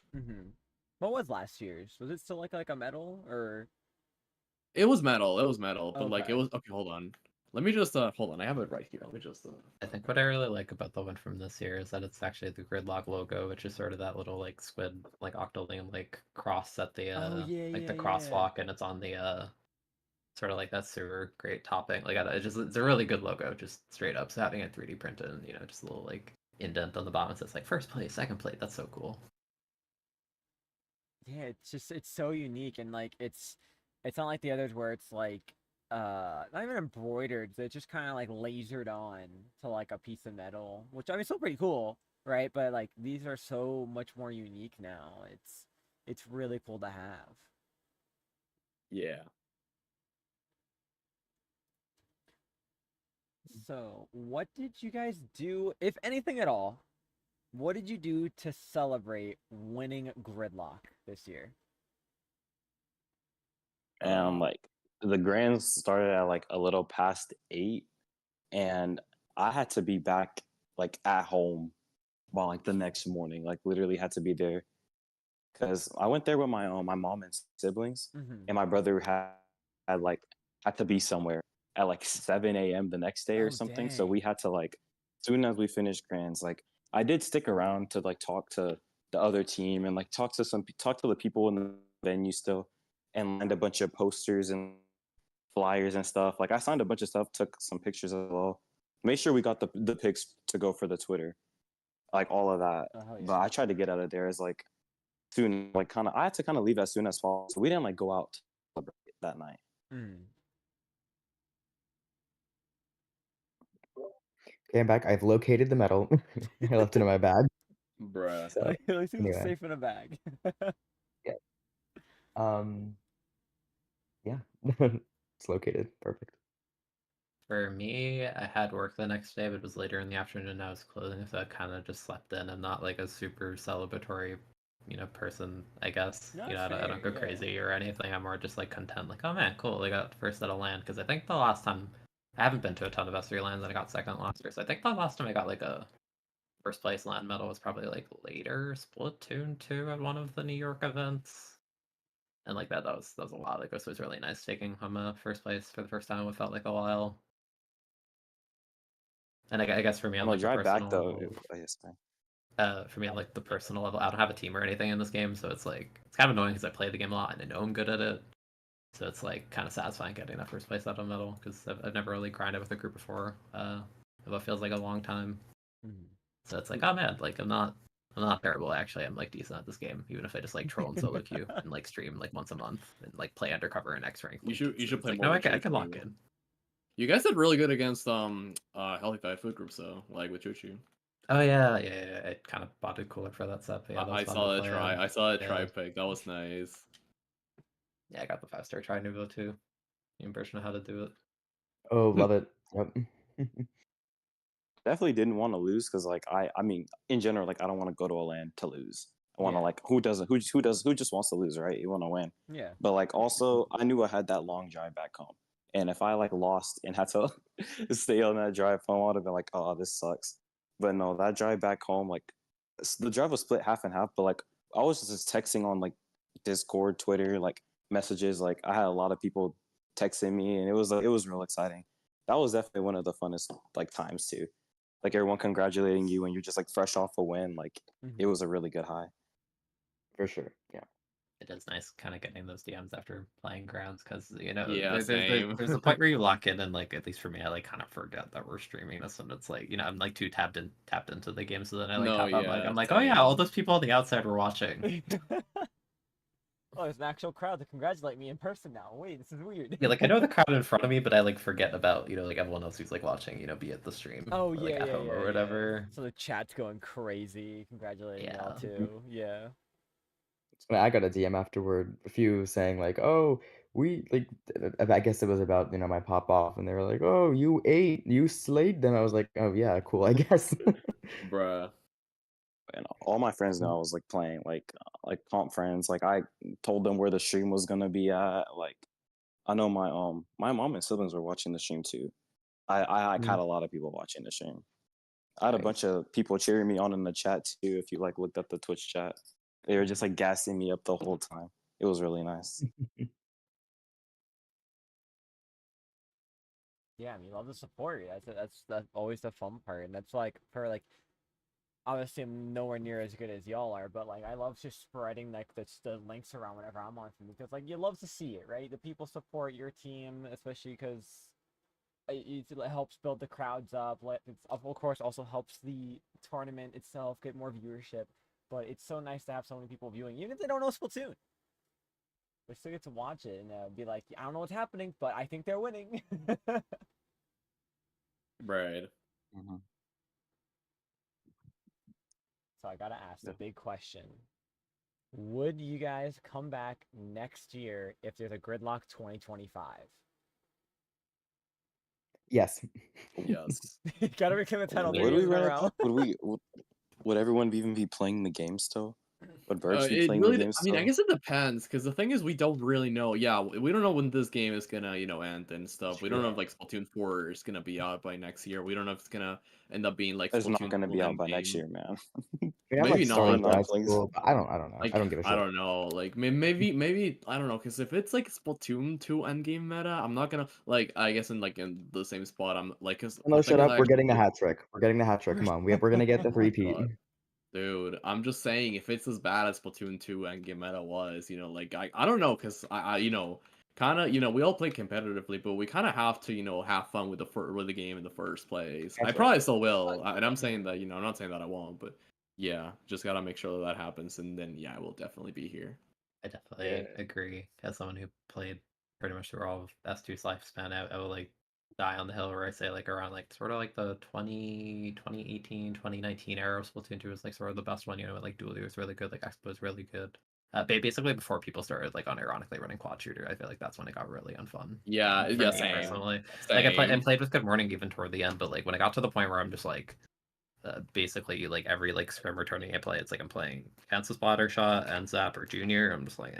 Speaker 1: What was last year's? Was it still like a medal or?
Speaker 3: It was metal, but like it
Speaker 1: Okay.
Speaker 3: was okay. Hold on, let me just hold on. I have it right here. Let me just.
Speaker 4: I think what I really like about the one from this year is that it's actually the Gridlock logo, which is sort of that little like squid, like octoling like cross at the
Speaker 1: Oh yeah,
Speaker 4: like the
Speaker 1: yeah.
Speaker 4: crosswalk, and it's on the sort of like that super great topping. Like it's a really good logo, just straight up. So having it 3D printed and just a little like indent on the bottom that says like first place, second place. That's so cool.
Speaker 1: Yeah, it's so unique and like it's not like the others where it's like not even embroidered, it's just kind of like lasered on to like a piece of metal, which I mean, still pretty cool, right? But like these are so much more unique now. It's really cool to have.
Speaker 3: Yeah.
Speaker 1: So, what did you guys do, if anything at all? What did you do to celebrate winning Gridlock this year?
Speaker 5: And like the grands started at like a little past 8, and I had to be back like at home by like the next morning. Like literally had to be there because I went there with my mom and siblings, and my brother had like had to be somewhere at like 7 a.m. the next day or
Speaker 1: Oh,
Speaker 5: something. So
Speaker 1: dang.
Speaker 5: we had to like soon as we finished grands, like I did stick around to like talk to the other team and like talk to the people in the venue still, and lined a bunch of posters and flyers and stuff. Like I signed a bunch of stuff, took some pictures as well. Made sure we got the pics to go for the Twitter, like all of that.
Speaker 1: Oh, hell yeah.
Speaker 5: But I tried to get out of there as like soon, like kind of. I had to kind of leave as soon as possible. So we didn't like go out to celebrate that night.
Speaker 2: Okay, I'm back. I've located the medal. I left it in my bag.
Speaker 3: Bruh.
Speaker 2: So
Speaker 1: At least it was
Speaker 2: anyway,
Speaker 1: safe in a bag.
Speaker 2: yeah. Um, yeah. It's located. Perfect.
Speaker 4: For me, I had work the next day, but it was later in the afternoon. I was closing, so I kind of just slept in. I'm not like a super celebratory, person. I guess
Speaker 1: No,
Speaker 4: I
Speaker 1: that's
Speaker 4: don't
Speaker 1: fair,
Speaker 4: go
Speaker 1: yeah.
Speaker 4: crazy or anything. I'm more just like content. Like, oh man, cool. They got first at a land because I think the last time I haven't been to a ton of S3 lands, and I got second last year. So I think the last time I got like a first place land medal was probably like later Splatoon 2 at one of the New York events. And like that was a lot. Like this was really nice taking home a first place for the first time. It felt like a while. And I guess for me on
Speaker 5: On the
Speaker 4: like the
Speaker 5: drive back
Speaker 4: personal
Speaker 5: though,
Speaker 4: level,
Speaker 5: yes, man.
Speaker 4: for me on like the personal level, I don't have a team or anything in this game, so it's like it's kind of annoying because I play the game a lot and I know I'm good at it. So it's like kind of satisfying getting that first place out of medal because I've never really grinded with a group before. It feels like a long time.
Speaker 1: Mhm.
Speaker 4: So it's like, oh man, like I'm not terrible actually. I'm like decent at this game, even if I just like troll and solo queue and like stream like once a month and like play undercover and X rank.
Speaker 3: You should
Speaker 4: It's
Speaker 3: play
Speaker 4: like
Speaker 3: more
Speaker 4: no,
Speaker 3: with
Speaker 4: I can lock
Speaker 3: Choo-Choo.
Speaker 4: in.
Speaker 3: You guys did really good against Healthy Fat Food Groups though, like with Choo-Choo.
Speaker 4: Oh yeah. I kind of bought a cooler for that set, but yeah, that was
Speaker 3: I
Speaker 4: fun to
Speaker 3: saw that
Speaker 4: play.
Speaker 3: try. I saw that try
Speaker 4: Yeah.
Speaker 3: pick. That was nice.
Speaker 4: Yeah, I got the 5-star try Nuvo too. New version of how to do it.
Speaker 2: Oh, love it. Yep.
Speaker 5: Definitely didn't want to lose because like I mean in general like I don't want to go to a land to lose. I want to
Speaker 1: Yeah.
Speaker 5: like who just wants to lose, right? You want to win.
Speaker 1: Yeah.
Speaker 5: But like also I knew I had that long drive back home. And if I like lost and had to stay on that drive home, I would have been like, oh, this sucks. But no, that drive back home, like the drive was split half and half, but like I was just texting on like Discord, Twitter, like messages. Like I had a lot of people texting me and it was real exciting. That was definitely one of the funnest like times too. Like everyone congratulating you when you're just like fresh off a win. Like it
Speaker 1: Mhm.
Speaker 5: was a really good high.
Speaker 2: For sure. Yeah.
Speaker 4: It is nice kind of getting those DMs after playing grounds because
Speaker 3: Yeah, same.
Speaker 4: there's a point where you lock in and like at least for me I like kind of forget that we're streaming this and it's like I'm like too tapped into the game so then I like
Speaker 3: No,
Speaker 4: hop out like
Speaker 3: yeah,
Speaker 4: I'm like oh yeah all
Speaker 3: same.
Speaker 4: those people on the outside were watching.
Speaker 1: Oh, there's an actual crowd to congratulate me in person now. Wait, this is weird.
Speaker 4: Yeah, like I know the crowd in front of me, but I like forget about like everyone else who's like watching, be at the stream
Speaker 1: Oh
Speaker 4: or like
Speaker 1: yeah,
Speaker 4: at
Speaker 1: yeah,
Speaker 4: home
Speaker 1: yeah,
Speaker 4: or
Speaker 1: yeah.
Speaker 4: whatever.
Speaker 1: So the chat's going crazy, congratulating y'all
Speaker 4: Yeah.
Speaker 1: too. Yeah.
Speaker 2: I got a DM afterward, a few saying like, "Oh, we like." I guess it was about my pop off, and they were like, "Oh, you slayed them." I was like, "Oh yeah, cool, I guess."
Speaker 3: Bruh.
Speaker 5: And all my friends know I was like playing like comp friends. Like I told them where the stream was gonna be at. Like I know my mom and siblings were watching the stream too. I
Speaker 2: Mm.
Speaker 5: had a lot of people watching the stream. I had a
Speaker 2: Nice.
Speaker 5: bunch of people cheering me on in the chat too. If you like looked at the Twitch chat, they were just like gassing me up the whole time. It was really nice.
Speaker 1: Yeah, I mean, love the support. That's always the fun part, and that's like for like obviously I'm nowhere near as good as y'all are, but like I love just spreading like the links around whenever I'm on stream because like you love to see it, right? The people support your team, especially because it helps build the crowds up. It's, of course, also helps the tournament itself get more viewership. But it's so nice to have so many people viewing, even if they don't know Splatoon. We still get to watch it and be like, I don't know what's happening, but I think they're winning.
Speaker 3: Right.
Speaker 5: Mm-hmm.
Speaker 1: So I gotta ask the
Speaker 5: Yeah.
Speaker 1: big question: would you guys come back next year if there's a Gridlock 2025?
Speaker 2: Yes.
Speaker 3: Yes.
Speaker 1: Gotta recommit title 3
Speaker 5: Would we
Speaker 1: years in a
Speaker 5: run it
Speaker 1: row.
Speaker 5: back? Would everyone even be playing the game still? Would Birch be
Speaker 3: It
Speaker 5: playing the
Speaker 3: really.
Speaker 5: game
Speaker 3: I mean, I
Speaker 5: still?
Speaker 3: guess it depends because the thing is, we don't really know. Yeah, we don't know when this game is gonna, end and stuff. We don't know
Speaker 1: Yeah.
Speaker 3: if like Splatoon 4 is gonna be out by next year. We don't know if it's gonna end up being like
Speaker 5: It's not
Speaker 3: Splatoon
Speaker 5: going to
Speaker 3: 2
Speaker 5: be out
Speaker 3: end
Speaker 5: by next
Speaker 3: game.
Speaker 5: year, man.
Speaker 2: I mean, I'm
Speaker 3: Maybe
Speaker 2: like
Speaker 3: not.
Speaker 2: starting
Speaker 5: Not
Speaker 2: grad
Speaker 5: playing.
Speaker 2: school, but I don't know. I
Speaker 3: Like
Speaker 2: don't give a
Speaker 3: I
Speaker 2: shit.
Speaker 3: don't know. Like maybe I don't know because if it's like Splatoon 2 endgame meta, I'm not gonna like. I guess in the same spot. I'm like, cause
Speaker 2: No,
Speaker 3: the thing
Speaker 2: shut
Speaker 3: is,
Speaker 2: up.
Speaker 3: I
Speaker 2: We're
Speaker 3: actually
Speaker 2: getting the hat trick. We're getting the hat trick. Come on. We're gonna get the
Speaker 3: oh my
Speaker 2: three-peat.
Speaker 3: god. Dude, I'm just saying if it's as bad as Splatoon 2 Endgame meta was, like I don't know, cause I kind of we all play competitively, but we kind of have to have fun with the game in the first place. I
Speaker 2: That's right.
Speaker 3: probably still will, and I'm saying that I'm not saying that I won't, but yeah, just gotta make sure that happens, and then yeah, I will definitely be here.
Speaker 4: I definitely agree. As someone who played pretty much through all of S2's lifespan, I will like die on the hill where I say like around like sort of like the 2018, 2019 era of Splatoon 2 was like sort of the best one, when like Dually was really good, like Expo was really good. Basically before people started like unironically running quad shooter, I feel like that's when it got really unfun.
Speaker 3: Yeah,
Speaker 4: for
Speaker 3: yeah,
Speaker 4: me
Speaker 3: same.
Speaker 4: personally.
Speaker 3: Same.
Speaker 4: Like I played with Good Morning even toward the end, but like when I got to the point where I'm just like basically like every like scrim or tourney I play, it's like I'm playing Kansas Splatter Shot and Zap or Junior. I'm just like,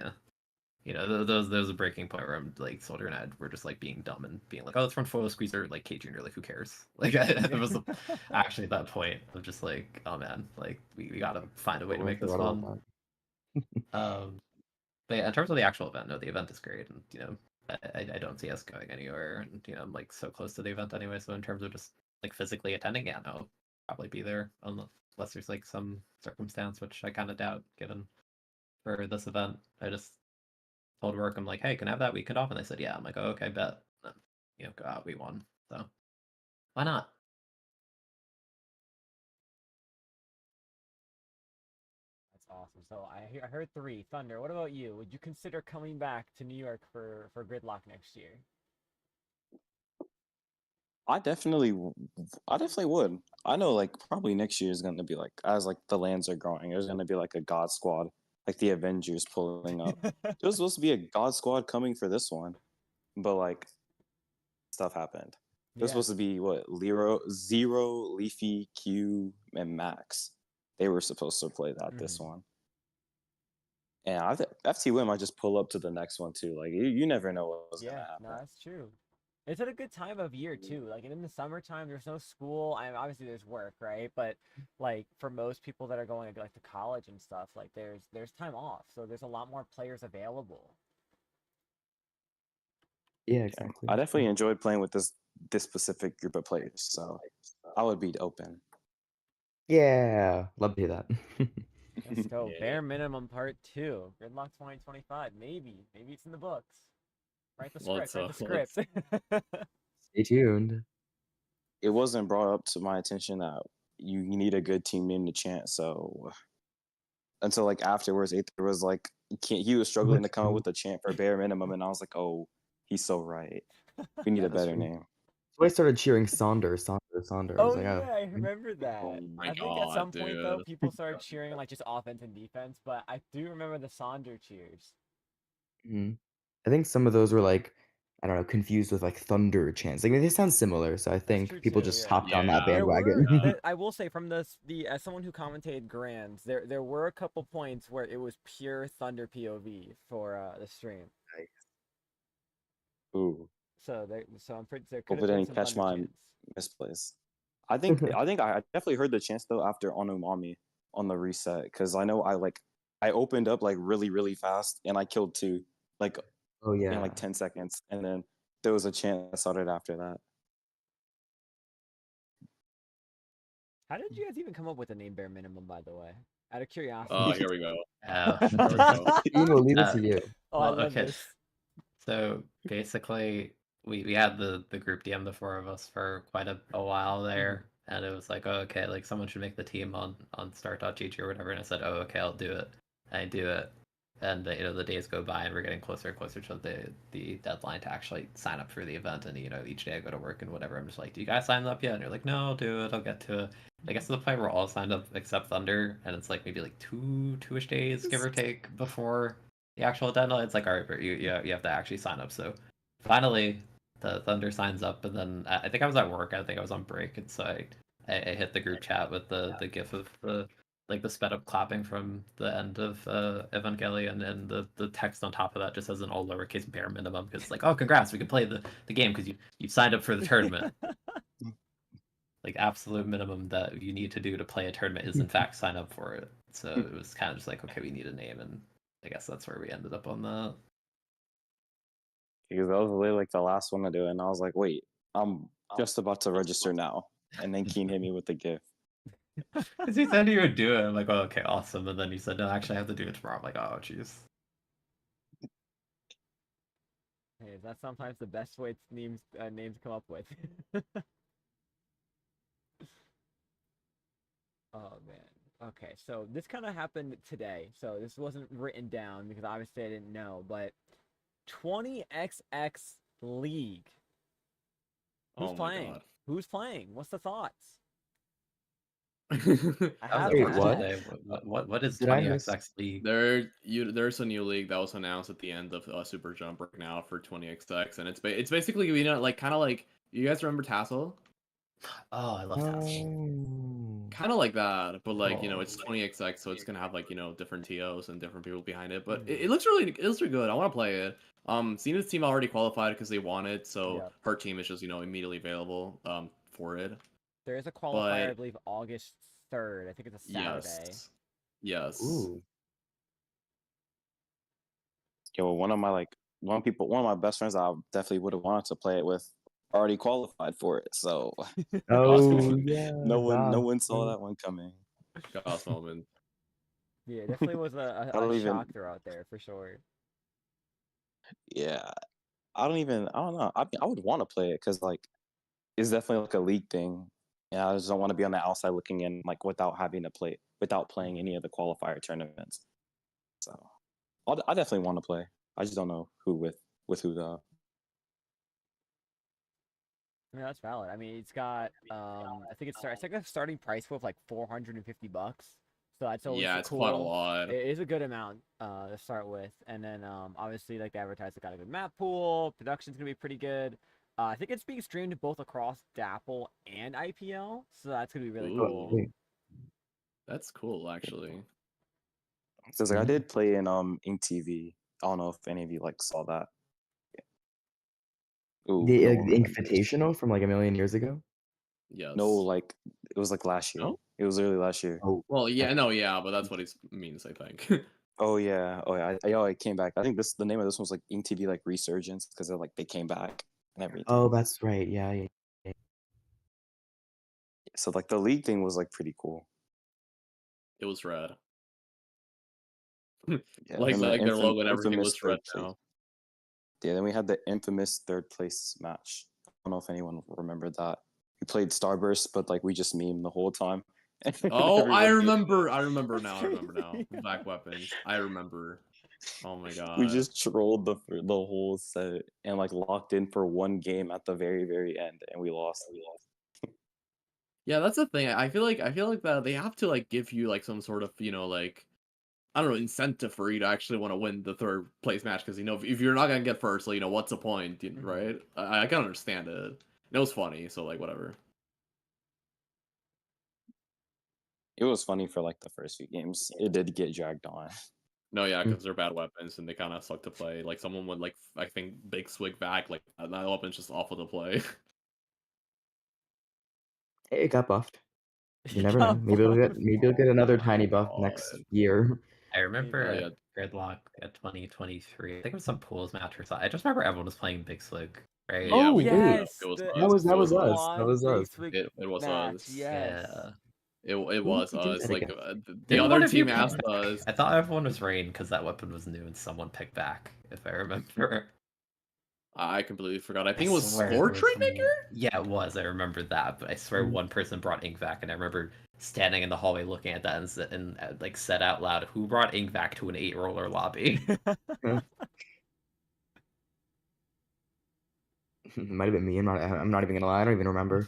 Speaker 4: those a breaking point where I'm like Soldier and Ed were just like being dumb and being like, oh, let's run Foil Squeezer like K Junior, like who cares? Like it was actually at that point of just like, oh man, like we gotta find a way to make this fun. But yeah, in terms of the actual event, no, the event is great, and I don't see us going anywhere, and I'm like so close to the event anyway. So in terms of just like physically attending, yeah, no, I'll probably be there unless there's like some circumstance, which I kind of doubt given for this event. I just told work, I'm like, hey, can I have that weekend off? And they said, yeah. I'm like, oh, okay, bet. And, go out, we won. So why not?
Speaker 1: That's awesome. So I heard 3. Thunder, what about you? Would you consider coming back to New York for Gridlock next year?
Speaker 5: I definitely would. I know like probably next year is gonna be like as like the lands are growing, there's gonna be like a God Squad, like the Avengers pulling up. There was supposed to be a God Squad coming for this one, but like stuff happened. It was
Speaker 1: Yeah.
Speaker 5: supposed to be what Zero, Leafy, Q, and Max. They were supposed to play that this one. And I think FTW might just pull up to the next one too. Like you never know what's gonna happen.
Speaker 1: No, that's true. It's at a good time of year too. Like in the summertime, there's no school. Obviously there's work, right? But like for most people that are going like to college and stuff, like there's time off, so there's a lot more players available.
Speaker 2: Yeah, exactly.
Speaker 5: I definitely enjoyed playing with this specific group of players, so I would be open.
Speaker 2: Yeah, love to hear that.
Speaker 1: Let's go.
Speaker 3: Yeah.
Speaker 1: Bare minimum part 2. Gridlock 2025. Maybe it's in the books. Write the script. Write the script.
Speaker 2: Stay tuned.
Speaker 5: It wasn't brought up to my attention that you need a good team name to chant. So until like afterwards, Aether was like, he was struggling to come up with a chant for bare minimum, and I was like, oh, he's so right. We need a better name.
Speaker 2: So I started cheering Saunders. I was
Speaker 1: Oh
Speaker 2: like,
Speaker 1: yeah, I remember that.
Speaker 3: Oh my
Speaker 1: I think at some point though,
Speaker 3: dude.
Speaker 1: people started cheering like just offense and defense, but I do remember the Sonder cheers.
Speaker 2: I think some of those were like, I don't know, confused with like thunder chants. Like they sound similar, so I think
Speaker 1: true
Speaker 2: people
Speaker 1: too,
Speaker 2: just
Speaker 1: yeah.
Speaker 2: hopped on that
Speaker 1: There were,
Speaker 2: bandwagon.
Speaker 1: I will say from the as someone who commentated Grands, there were a couple points where it was pure Thunder POV for the stream.
Speaker 5: Ooh,
Speaker 1: So I'm pretty there could
Speaker 5: hope
Speaker 1: have
Speaker 5: it
Speaker 1: been
Speaker 5: didn't
Speaker 1: some
Speaker 5: catch
Speaker 1: Thunder
Speaker 5: my
Speaker 1: chants.
Speaker 5: misplays. I think I definitely heard the chants though after Onumami on the reset, because I know I opened up like really fast and I killed 2 like
Speaker 2: Oh
Speaker 5: in
Speaker 2: yeah.
Speaker 5: like 10 seconds, and then there was a chant that started after that.
Speaker 1: How did you guys even come up with the name Bare Minimum, by the way? Out of curiosity.
Speaker 3: Oh, here we go.
Speaker 2: We'll leave it to you.
Speaker 1: Oh, I love this.
Speaker 4: So basically, we had the group DM, the 4 of us, for quite a while there, and it was like, oh, okay, like someone should make the team on start.gg or whatever, and I said, oh, okay, I'll do it. I do it, and the days go by, and we're getting closer and closer to the deadline to actually sign up for the event, and each day I go to work and whatever, I'm just like, do you guys sign up yet? And you're like, no, I'll do it, I'll get to it. I guess to the point we're all signed up except Thunder, and it's like maybe like two-ish days, give or take, before the actual deadline. It's like, all right, you have to actually sign up. So finally, the Thunder signs up, and then I think I was at work. I think I was on break, and so I hit the group chat with the gif of the sped up clapping from the end of Evangelion, and the text on top of that just says in all lowercase bare minimum, because it's like, oh, congrats, we can play the game because you signed up for the tournament. Like absolute minimum that you need to do to play a tournament is in fact sign up for it. So it was kind of just like, okay, we need a name, and I guess that's where we ended up on that.
Speaker 5: Because that was literally like the last one to do it, and I was like, wait, I'm just about to register now. And then Keen hit me with the gift.
Speaker 4: Because he said he would do it. I'm like, oh, okay, awesome. And then he said, no, actually, I have to do it tomorrow. I'm like, oh, jeez.
Speaker 1: Hey, that's sometimes the best way names to come up with. Oh man. Okay, so this kind of happened today. So this wasn't written down because obviously I didn't know, but 20XX League. Who's
Speaker 3: Oh my
Speaker 1: playing?
Speaker 3: god.
Speaker 1: Who's playing? What's the thoughts? I
Speaker 4: That was
Speaker 1: have
Speaker 4: the
Speaker 2: Wait,
Speaker 1: to
Speaker 4: question
Speaker 2: what?
Speaker 4: today. What is
Speaker 2: Did I miss?
Speaker 4: 20XX League?
Speaker 3: There's a new league that was announced at the end of Super Jump right now for 20XX, and it's basically like kind of like, you guys remember Tassel?
Speaker 4: Oh, I love that.
Speaker 2: Oh.
Speaker 3: Kind of like that, but like
Speaker 4: Oh.
Speaker 3: it's 20XX, so it's gonna have like different TOs and different people behind it. But
Speaker 1: Mhm.
Speaker 3: it looks really good. I want to play it. Cena's team already qualified because they won it, so
Speaker 1: Yep.
Speaker 3: her team is just immediately available for it.
Speaker 1: There is a qualifier,
Speaker 3: But
Speaker 1: I believe, August 3rd. I think it's a Saturday.
Speaker 3: yes.
Speaker 2: Ooh.
Speaker 5: Yo, one of my best friends I definitely would have wanted to play it with already qualified for it. So
Speaker 2: Oh yeah.
Speaker 5: no
Speaker 2: Nah.
Speaker 5: one saw that one coming.
Speaker 3: Goss moment.
Speaker 1: Yeah, definitely was a,
Speaker 5: I don't
Speaker 1: a
Speaker 5: even
Speaker 1: shock throw out there for sure.
Speaker 5: yeah. I don't know. I would want to play it because like it's definitely like a league thing. And I just don't want to be on the outside looking in like without playing any of the qualifier tournaments. So I definitely want to play. I just don't know who with who though.
Speaker 1: I mean, that's valid. I mean, it's got I think it's like a starting price of like $450. So that's always
Speaker 3: Yeah, it's quite a
Speaker 1: cool.
Speaker 3: lot.
Speaker 1: It is a good amount to start with, and then obviously like the advertisement got a good map pool. Production's gonna be pretty good. I think it's being streamed both across DAPL and IPL, so that's gonna be really
Speaker 2: Oh,
Speaker 1: cool.
Speaker 2: wait.
Speaker 3: That's cool, actually.
Speaker 5: So it's like I
Speaker 2: Yeah.
Speaker 5: did play in TV. I don't know if any of you like saw that. Ooh,
Speaker 2: The
Speaker 5: no one remembers.
Speaker 2: Invitational from like a million years ago.
Speaker 3: Yes.
Speaker 5: No, like it was like last year.
Speaker 3: No?
Speaker 5: It was early last year.
Speaker 2: Oh.
Speaker 3: Well, yeah, no, yeah, but that's what it means, I think.
Speaker 5: Oh yeah, I came back. I think the name of this one was like TV like Resurgence because like they came back and everything.
Speaker 2: Oh, that's right. Yeah, yeah.
Speaker 5: So like the league thing was like pretty cool.
Speaker 3: It was red.
Speaker 5: Yeah,
Speaker 3: Like
Speaker 5: and the
Speaker 3: their logo and everything
Speaker 5: infamous
Speaker 3: was red
Speaker 5: third place.
Speaker 3: now.
Speaker 5: Yeah, then we had the infamous third place match. I don't know if anyone remembered that. We played Starburst, but like we just memed the whole time.
Speaker 3: Oh, I
Speaker 5: Everyone did.
Speaker 3: remember
Speaker 1: That's
Speaker 3: now. I remember now.
Speaker 1: crazy.
Speaker 3: Black weapons. I remember. Oh my
Speaker 5: We
Speaker 3: god.
Speaker 5: just trolled the whole set and like locked in for one game at the very end, and we lost.
Speaker 3: Yeah, that's the thing. I feel like that they have to like give you like some sort of like, I don't know, incentive for you to actually want to win the third place match, because if you're not gonna get first, like, what's the point, right? I can understand it. And it was funny, so like whatever.
Speaker 5: It was funny for like the first few games. It did get dragged on.
Speaker 3: No, yeah,
Speaker 2: Mm.
Speaker 3: because they're bad weapons and they kind of suck to play. Like someone would like, I think, big swig back, like that weapon's just awful to play.
Speaker 2: It got buffed. You never know.
Speaker 1: Come
Speaker 2: Maybe
Speaker 1: on.
Speaker 2: we'll get another
Speaker 3: my
Speaker 2: tiny buff next
Speaker 3: god.
Speaker 2: year.
Speaker 4: I remember
Speaker 3: Oh
Speaker 1: Maybe.
Speaker 3: yeah.
Speaker 4: Gridlock at 2023. I think it was some pools match or something. I just remember everyone was playing Big Swig, right?
Speaker 3: Yeah,
Speaker 2: Oh,
Speaker 3: we did.
Speaker 2: wait.
Speaker 1: Yes,
Speaker 3: It was
Speaker 1: the
Speaker 3: us.
Speaker 2: That
Speaker 3: It
Speaker 2: was
Speaker 3: was us.
Speaker 2: us. That
Speaker 1: Swan
Speaker 2: was
Speaker 1: Big
Speaker 2: us.
Speaker 1: Swig
Speaker 3: It was
Speaker 1: match.
Speaker 3: us.
Speaker 1: Yes.
Speaker 4: Yeah.
Speaker 3: It
Speaker 2: Who
Speaker 3: was
Speaker 2: did we do
Speaker 3: us.
Speaker 2: that
Speaker 3: Like
Speaker 2: against?
Speaker 3: the
Speaker 4: Didn't
Speaker 3: other
Speaker 4: one of you
Speaker 3: team
Speaker 4: pick
Speaker 3: asked
Speaker 4: back?
Speaker 3: us.
Speaker 4: I thought everyone was Rain because that weapon was new and someone picked back, if I remember.
Speaker 3: I completely forgot. I
Speaker 4: I
Speaker 3: think it was
Speaker 4: swear there
Speaker 3: Scorch
Speaker 4: was some...
Speaker 3: Rainmaker?
Speaker 4: Yeah, it was. I remember that, but I swear
Speaker 2: Mm.
Speaker 4: one person brought ink vac, and I remember standing in the hallway looking at that and like said out loud, "Who brought ink vac to an 8-roller lobby?"
Speaker 2: Might have been me. I'm not even gonna lie. I don't even remember.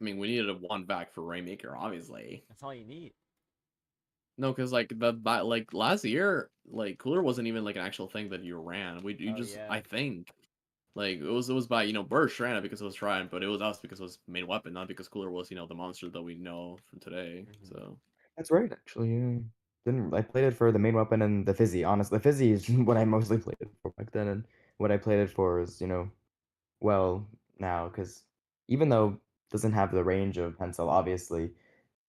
Speaker 3: I mean, we needed a one back for Rainmaker, obviously.
Speaker 1: That's all you need.
Speaker 3: No, because like like last year, like Cooler wasn't even like an actual thing that you ran. You
Speaker 1: Oh
Speaker 3: just,
Speaker 1: yeah.
Speaker 3: I think, like it was by Burst ran it because it was trying, but it was us because it was main weapon, not because Cooler was the monster that we know from today.
Speaker 1: Mhm.
Speaker 3: So
Speaker 2: That's right, actually. Yeah. Didn't I played it for the main weapon and the fizzy. Honestly, the fizzy is what I mostly played it for back then, and what I played it for is well now because even though it doesn't have the range of pencil, obviously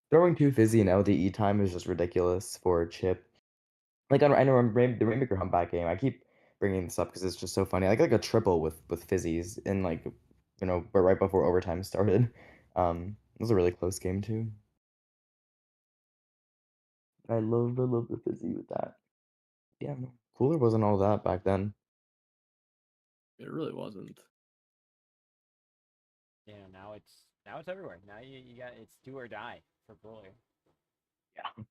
Speaker 2: throwing two fizzy in LDE time is just ridiculous for a chip. Like I know the Rainmaker Humpback game. I keep bringing this up because it's just so funny. Like a triple with fizzies in like but right before overtime started. It was a really close game too. I love the fizzy with that. Yeah, no, Cooler wasn't all that back then.
Speaker 3: it really wasn't.
Speaker 1: Yeah, now it's everywhere. Now you got it's do or die for Brawler.
Speaker 2: Yeah.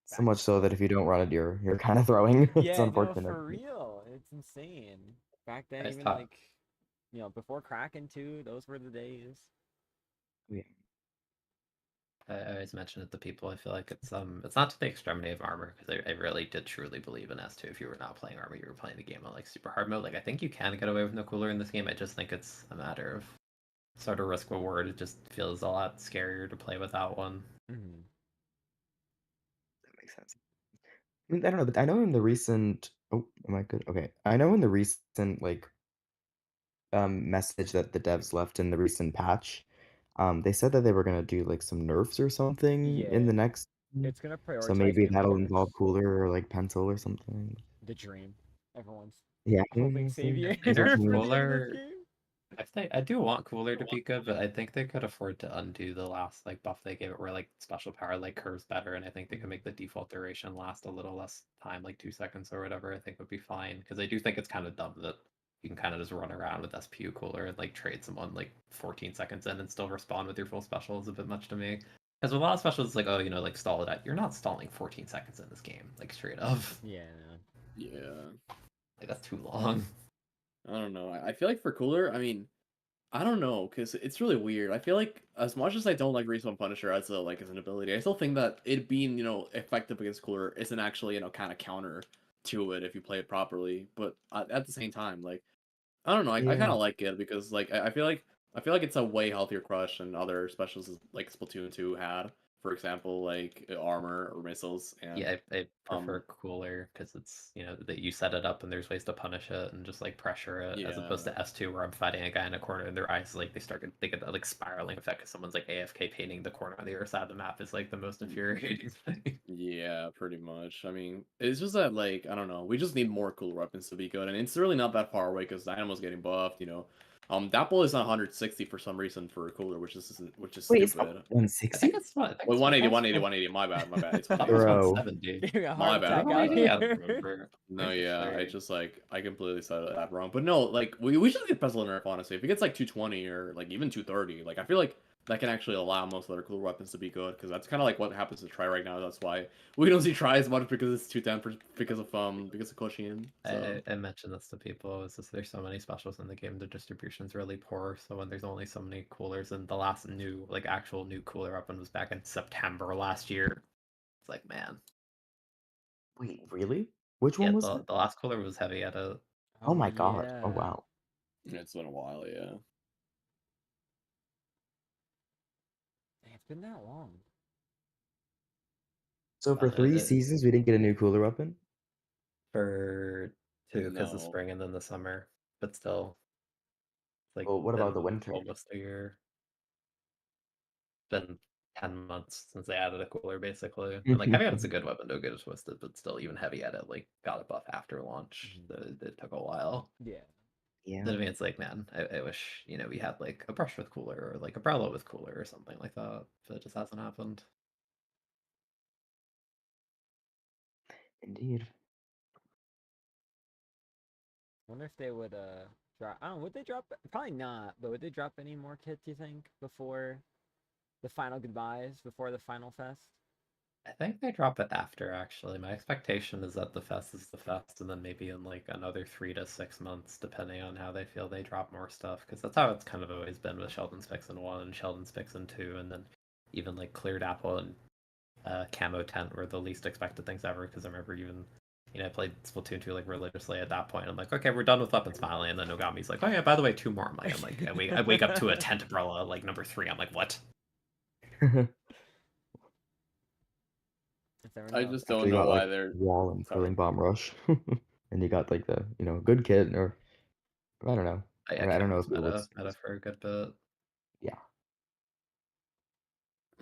Speaker 2: So much so that if you don't run it, you're kind of throwing. It's
Speaker 1: Yeah, no,
Speaker 2: unfortunate.
Speaker 1: for real. It's insane. Back then,
Speaker 4: Nice
Speaker 1: even
Speaker 4: talk.
Speaker 1: like, before Kraken 2, those were the days.
Speaker 2: Yeah.
Speaker 4: I always mention it to people. I feel like it's not to the extremity of armor because I really did truly believe in S2. If you were not playing armor, you were playing the game on like super hard mode. Like I think you can get away with no cooler in this game. I just think it's a matter of sort of risk reward. It just feels a lot scarier to play without one.
Speaker 1: Mm-hmm.
Speaker 2: That makes sense. I mean, I don't know, but I know in the recent. Oh, am I good? Okay. I know in the recent like message that the devs left in the recent patch, they said that they were gonna do like some nerfs or something in
Speaker 1: Yeah,
Speaker 2: the next.
Speaker 1: it's gonna
Speaker 2: So
Speaker 1: prioritize
Speaker 2: maybe that'll
Speaker 1: inhibitors.
Speaker 2: involve cooler or like pencil or something.
Speaker 1: The dream. Everyone's
Speaker 2: Yeah.
Speaker 1: hoping
Speaker 2: See,
Speaker 1: savior
Speaker 4: They nerf
Speaker 1: for the end of this
Speaker 4: cooler.
Speaker 1: game.
Speaker 4: I do want cooler to be good, but I think they could afford to undo the last like buff they gave it, where like special power like curves better, and I think they could make the default duration last a little less time, like 2 seconds or whatever. I think would be fine because I do think it's kind of dumb that you can kind of just run around with SPU cooler and like trade someone like 14 seconds in and still respond with your full special is a bit much to me. Because with a lot of specials, it's like, oh, like stall it out. You're not stalling 14 seconds in this game, like straight up.
Speaker 1: Yeah, no.
Speaker 3: Yeah.
Speaker 4: Like that's too long.
Speaker 3: I don't know. I feel like for cooler, I mean, I don't know, because it's really weird. I feel like as much as I don't like Respawn Punisher as as an ability, I still think that it being, effective against cooler isn't actually, kind of counter to it if you play it properly. But at the same time, like, I don't know, I kind
Speaker 2: Yeah.
Speaker 3: of like it because like I feel like it's a way healthier crush than other specials like Splatoon 2 had. For example, like armor or missiles and
Speaker 4: Yeah, I prefer
Speaker 3: um
Speaker 4: cooler because it's that you set it up and there's ways to punish it and just like pressure it, as opposed
Speaker 3: yeah.
Speaker 4: to S2 where I'm fighting a guy in a corner and their eyes like they get that like spiraling effect because someone's like AFK painting the corner on the other side of the map is like the most infuriating thing.
Speaker 3: Yeah, pretty much. I mean, it's just that like I don't know. We just need more cooler weapons to be good, and it's really not that far away because Dynamo's getting buffed. That bull is on 160 for some reason for a cooler, which is
Speaker 2: Wait, it's
Speaker 3: stupid.
Speaker 4: I
Speaker 2: 160?
Speaker 4: think it's what I think
Speaker 3: Wait,
Speaker 4: it's what
Speaker 3: 180,
Speaker 4: that's
Speaker 3: 180,
Speaker 4: what
Speaker 3: 180. My bad. It's
Speaker 4: I thought it was
Speaker 3: 180.
Speaker 2: Bro.
Speaker 4: 170.
Speaker 1: Getting a
Speaker 3: My
Speaker 1: heart
Speaker 3: bad.
Speaker 1: attack
Speaker 3: My
Speaker 1: out
Speaker 3: bad.
Speaker 4: Yeah, I
Speaker 1: here.
Speaker 4: remember.
Speaker 3: No,
Speaker 4: Pretty
Speaker 3: yeah, I
Speaker 4: sure.
Speaker 3: just I completely said that wrong. But no, like we should get Pestle nerf honestly. If it gets like 220 or like even 230, like I feel like that can actually allow most other cooler weapons to be good because that's kind of like what happens to Try right now. That's why we don't see Try as much because it's 210 because of Cushion. So
Speaker 4: I mentioned this to people. It's just there's so many specials in the game. The distribution's really poor. So when there's only so many coolers, and the last new like actual new cooler weapon was back in September last year. It's like, man,
Speaker 2: Wait, really? Which
Speaker 4: yeah,
Speaker 2: one was
Speaker 4: the
Speaker 2: it?
Speaker 4: the last cooler was heavy at a.
Speaker 2: Oh
Speaker 1: Oh
Speaker 2: my god. Oh
Speaker 1: yeah.
Speaker 2: wow.
Speaker 3: it's been a while, yeah.
Speaker 1: Dang, it's been that long.
Speaker 2: So for 3 seasons, we didn't get a new cooler weapon?
Speaker 4: For two because the
Speaker 3: No.
Speaker 4: spring and then the summer, but still, it's like
Speaker 2: Well, what about the
Speaker 4: been
Speaker 2: winter?
Speaker 4: almost a year. Been 10 months since they added a cooler, basically. And like heavy edit's a good weapon, don't get it twisted, but still, even heavy edit like got a buff after launch. It took a while.
Speaker 1: Yeah.
Speaker 2: Yeah.
Speaker 4: Then I mean, it's like, man, I wish we had like a brush with cooler or like a Brella with cooler or something like that. But it just hasn't happened.
Speaker 2: Indeed.
Speaker 1: Wonder if they would drop. I don't know. Would they drop? Probably not. But would they drop any more kits? You think before the final goodbyes, before the final fest?
Speaker 4: I think they drop it after, actually. My expectation is that the fest is the fest, and then maybe in like another 3 to 6 months, depending on how they feel, they drop more stuff. Because that's how it's kind of always been with Sheldon's Vixen 1 and Sheldon's Vixen 2, and then even like Cleared Apple and Camo Tent were the least expected things ever. Because I remember even, I played Splatoon 2 like religiously at that point. I'm like, okay, we're done with weapons finally. And then Nogami's like, oh yeah, by the way, 2 more. I wake up to a tent umbrella like number 3. I'm like, what?
Speaker 3: I just
Speaker 2: After
Speaker 3: don't
Speaker 2: you
Speaker 3: know
Speaker 2: got
Speaker 3: why
Speaker 2: like
Speaker 3: they're
Speaker 2: wall and
Speaker 3: sorry.
Speaker 2: curling bomb rush, and you got like the good kit or I don't know. I don't
Speaker 4: Camo
Speaker 2: know
Speaker 4: was
Speaker 2: if it was.
Speaker 4: meta for a good bit.
Speaker 2: Yeah.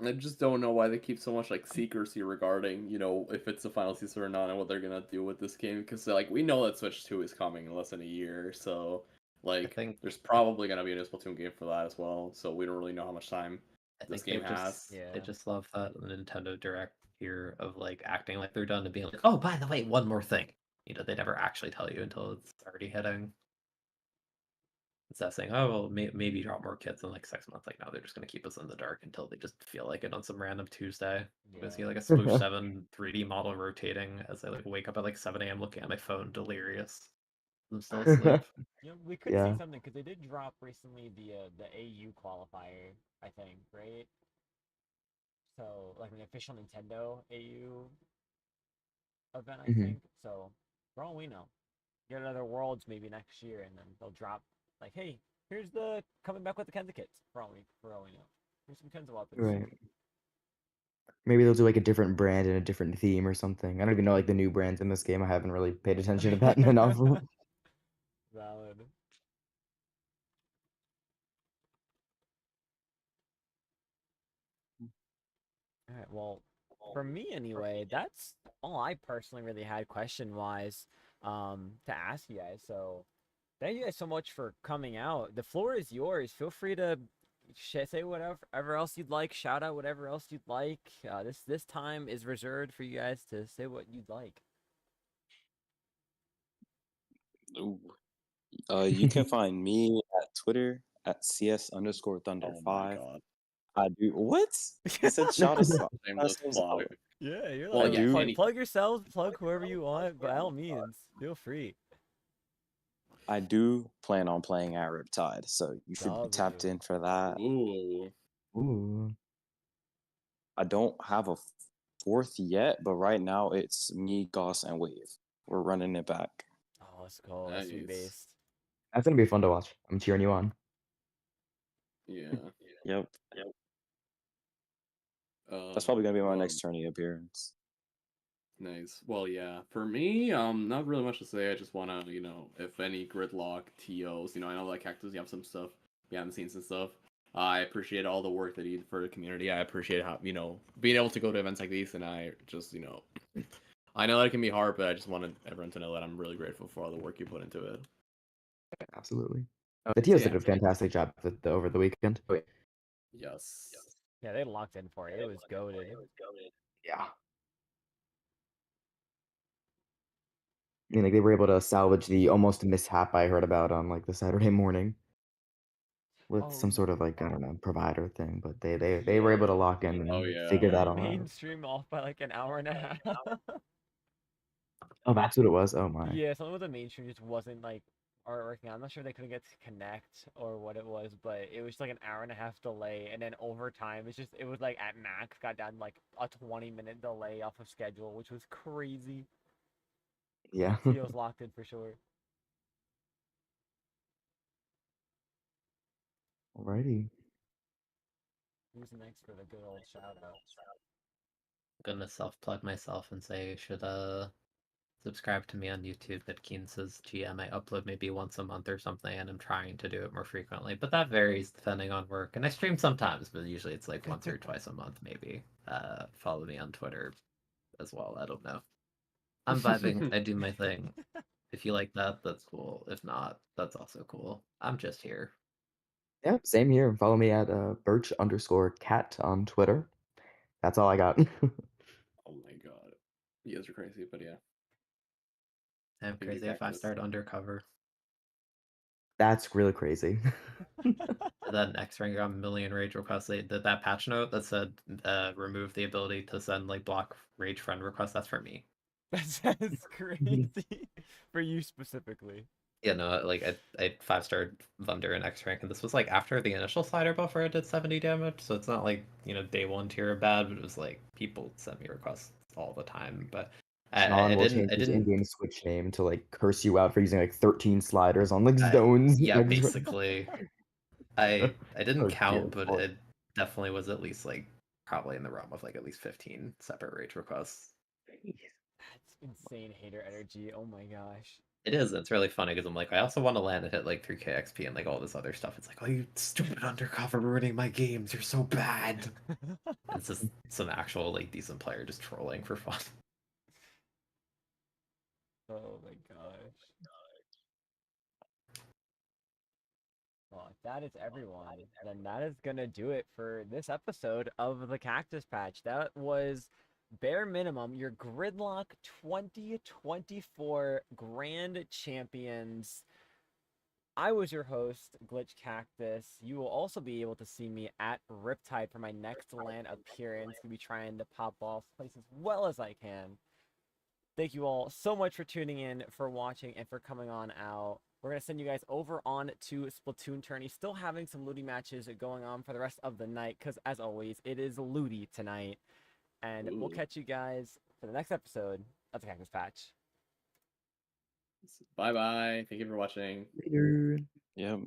Speaker 3: I just don't know why they keep so much like secrecy regarding, if it's the final season or not and what they're gonna do with this game. Because like we know that Switch 2 is coming in less than a year, so like
Speaker 4: think
Speaker 3: there's probably gonna be a Splatoon game for that as well. So we don't really know how much time
Speaker 4: I
Speaker 3: this
Speaker 4: think
Speaker 3: game has.
Speaker 1: Yeah.
Speaker 4: they just love that Nintendo Direct here of like acting like they're done and being like, oh, by the way, one more thing. They never actually tell you until it's already hitting. assessing, oh well, maybe drop more kits in like 6 months. Like, no, they're just gonna keep us in the dark until they just feel like it on some random Tuesday. I'm gonna see
Speaker 1: Yeah.
Speaker 4: like a Sploosh 7 3D model rotating as I like wake up at like 7 a.m. looking at my phone, delirious. I'm still asleep.
Speaker 1: You know, we could see
Speaker 2: Yeah.
Speaker 1: something because they did drop recently the AU qualifier, I think, right? So like an official Nintendo AU event, I
Speaker 2: Mhm.
Speaker 1: think. So for all we know, get another Worlds maybe next year, and then they'll drop like, hey, here's the coming back with the Kenza kits. For all we know, here's some Kenza weapons.
Speaker 2: Right. Maybe they'll do like a different brand and a different theme or something. I don't even know like the new brands in this game. I haven't really paid attention to that enough.
Speaker 1: Valid. All right. Well, for me anyway, that's all I personally really had question wise to ask you guys. So thank you guys so much for coming out. The floor is yours. Feel free to say whatever else you'd like. Shout out whatever else you'd like. This time is reserved for you guys to say what you'd like.
Speaker 5: Ooh. You can find me at Twitter at CS_Thunder
Speaker 3: Oh my
Speaker 5: 5.
Speaker 3: god.
Speaker 5: I do what? He said shout us out.
Speaker 3: Shameless plug.
Speaker 1: Yeah, you're
Speaker 3: Well,
Speaker 1: like
Speaker 3: yeah,
Speaker 1: plug yourselves, plug whoever you want. By all means, feel free.
Speaker 5: I do plan on playing at Riptide, so you should be tapped
Speaker 1: W.
Speaker 5: in for that.
Speaker 3: Ooh.
Speaker 2: Ooh.
Speaker 5: I don't have a fourth yet, but right now it's me, Goss, and Wave. We're running it back.
Speaker 1: Oh, let's go. Let's be
Speaker 3: Nice.
Speaker 1: based.
Speaker 2: That's gonna be fun to watch. I'm cheering you on.
Speaker 3: Yeah.
Speaker 5: Yep. That's probably gonna be my next tourney appearance.
Speaker 3: Nice. Well, yeah. For me, not really much to say. I just wanna, if any Gridlock TOs, I know that Cactus, you have some stuff behind the scenes and stuff. I appreciate all the work that you did for the community. I appreciate how, being able to go to events like these, and I just, I know that it can be hard, but I just wanted everyone to know that I'm really grateful for all the work you put into it.
Speaker 2: Absolutely. The TOs
Speaker 3: Yeah.
Speaker 2: did a fantastic job over the weekend.
Speaker 3: Yes.
Speaker 1: Yeah, they locked in for it. It was goaded.
Speaker 2: Yeah. I mean, like they were able to salvage the almost mishap I heard about on like the Saturday morning with
Speaker 1: Oh,
Speaker 2: some sort of like I don't know provider thing, but they were
Speaker 1: yeah.
Speaker 2: able to lock in
Speaker 3: Oh,
Speaker 2: and
Speaker 3: yeah.
Speaker 2: figure that
Speaker 1: Their
Speaker 2: all out.
Speaker 1: mainstream off by like an hour and a half.
Speaker 2: Oh, that's what it was. Oh my.
Speaker 1: Yeah, something with the mainstream just wasn't like working out. I'm not sure they couldn't get to connect or what it was, but it was like an hour and a half delay, and then overtime, it was like at max got down like a 20-minute delay off of schedule, which was crazy.
Speaker 2: Yeah.
Speaker 1: TO's locked in for sure.
Speaker 2: Alrighty.
Speaker 1: Who's next for the good old shout out?
Speaker 4: I'm gonna self-plug myself and say you should subscribe to me on YouTube at Keen's GM. I upload maybe once a month or something, and I'm trying to do it more frequently, but that varies depending on work. And I stream sometimes, but usually it's like once or twice a month, maybe. Follow me on Twitter as well. I don't know. I'm vibing. I do my thing. If you like that, that's cool. If not, that's also cool. I'm just here.
Speaker 2: Yeah, same here. Follow me at birch_cat on Twitter. That's all I got.
Speaker 3: Oh my god. You guys are crazy, but yeah.
Speaker 4: I'm
Speaker 3: Thank you,
Speaker 4: crazy if I
Speaker 3: Cactus.
Speaker 4: start undercover.
Speaker 2: That's really crazy.
Speaker 4: That X ring got a million rage requests. They did that patch note that said remove the ability to send like block rage friend requests. That's for me.
Speaker 1: That's crazy for you specifically.
Speaker 4: Yeah, no, like I 5-starred Thunder and X rank, and this was like after the initial slider buff where I did 70 damage, so it's not like day one tier bad, but it was like people send me requests all the time. But
Speaker 2: John
Speaker 4: I
Speaker 2: will
Speaker 4: didn't
Speaker 2: change
Speaker 4: I
Speaker 2: his
Speaker 4: didn't
Speaker 2: in-game Switch name to like curse you out for using like 13 sliders on like zones.
Speaker 4: yeah, basically. I didn't
Speaker 2: Oh dear
Speaker 4: count, but
Speaker 2: Lord.
Speaker 4: it definitely was at least like probably in the realm of like at least 15 separate rage requests.
Speaker 1: That's insane hater energy. Oh my gosh.
Speaker 4: It is. It's really funny because I'm like, I also want to land and hit like 3k XP and like all this other stuff. It's like, oh, you stupid undercover ruining my games. You're so bad. It's just some actual like decent player just trolling for fun.
Speaker 1: Oh my gosh. Well, if that is everyone, then that is gonna do it for this episode of the Cactus Patch. That was bare minimum your Gridlock 2024 Grand Champions I was your host, Glitch Cactus. You will also be able to see me at Riptide for my next LAN appearance. Gonna be trying to pop off places as well as I can. Thank you all so much for tuning in, for watching, and for coming on out. We're going to send you guys over on to Splatoon Tourney. Still having some looty matches going on for the rest of the night, because as always, it is looty tonight. And we'll
Speaker 3: Ooh.
Speaker 1: catch you guys for the next episode of the Cactus Patch.
Speaker 3: Bye bye. Thank you for watching.
Speaker 2: Later.
Speaker 5: Yeah.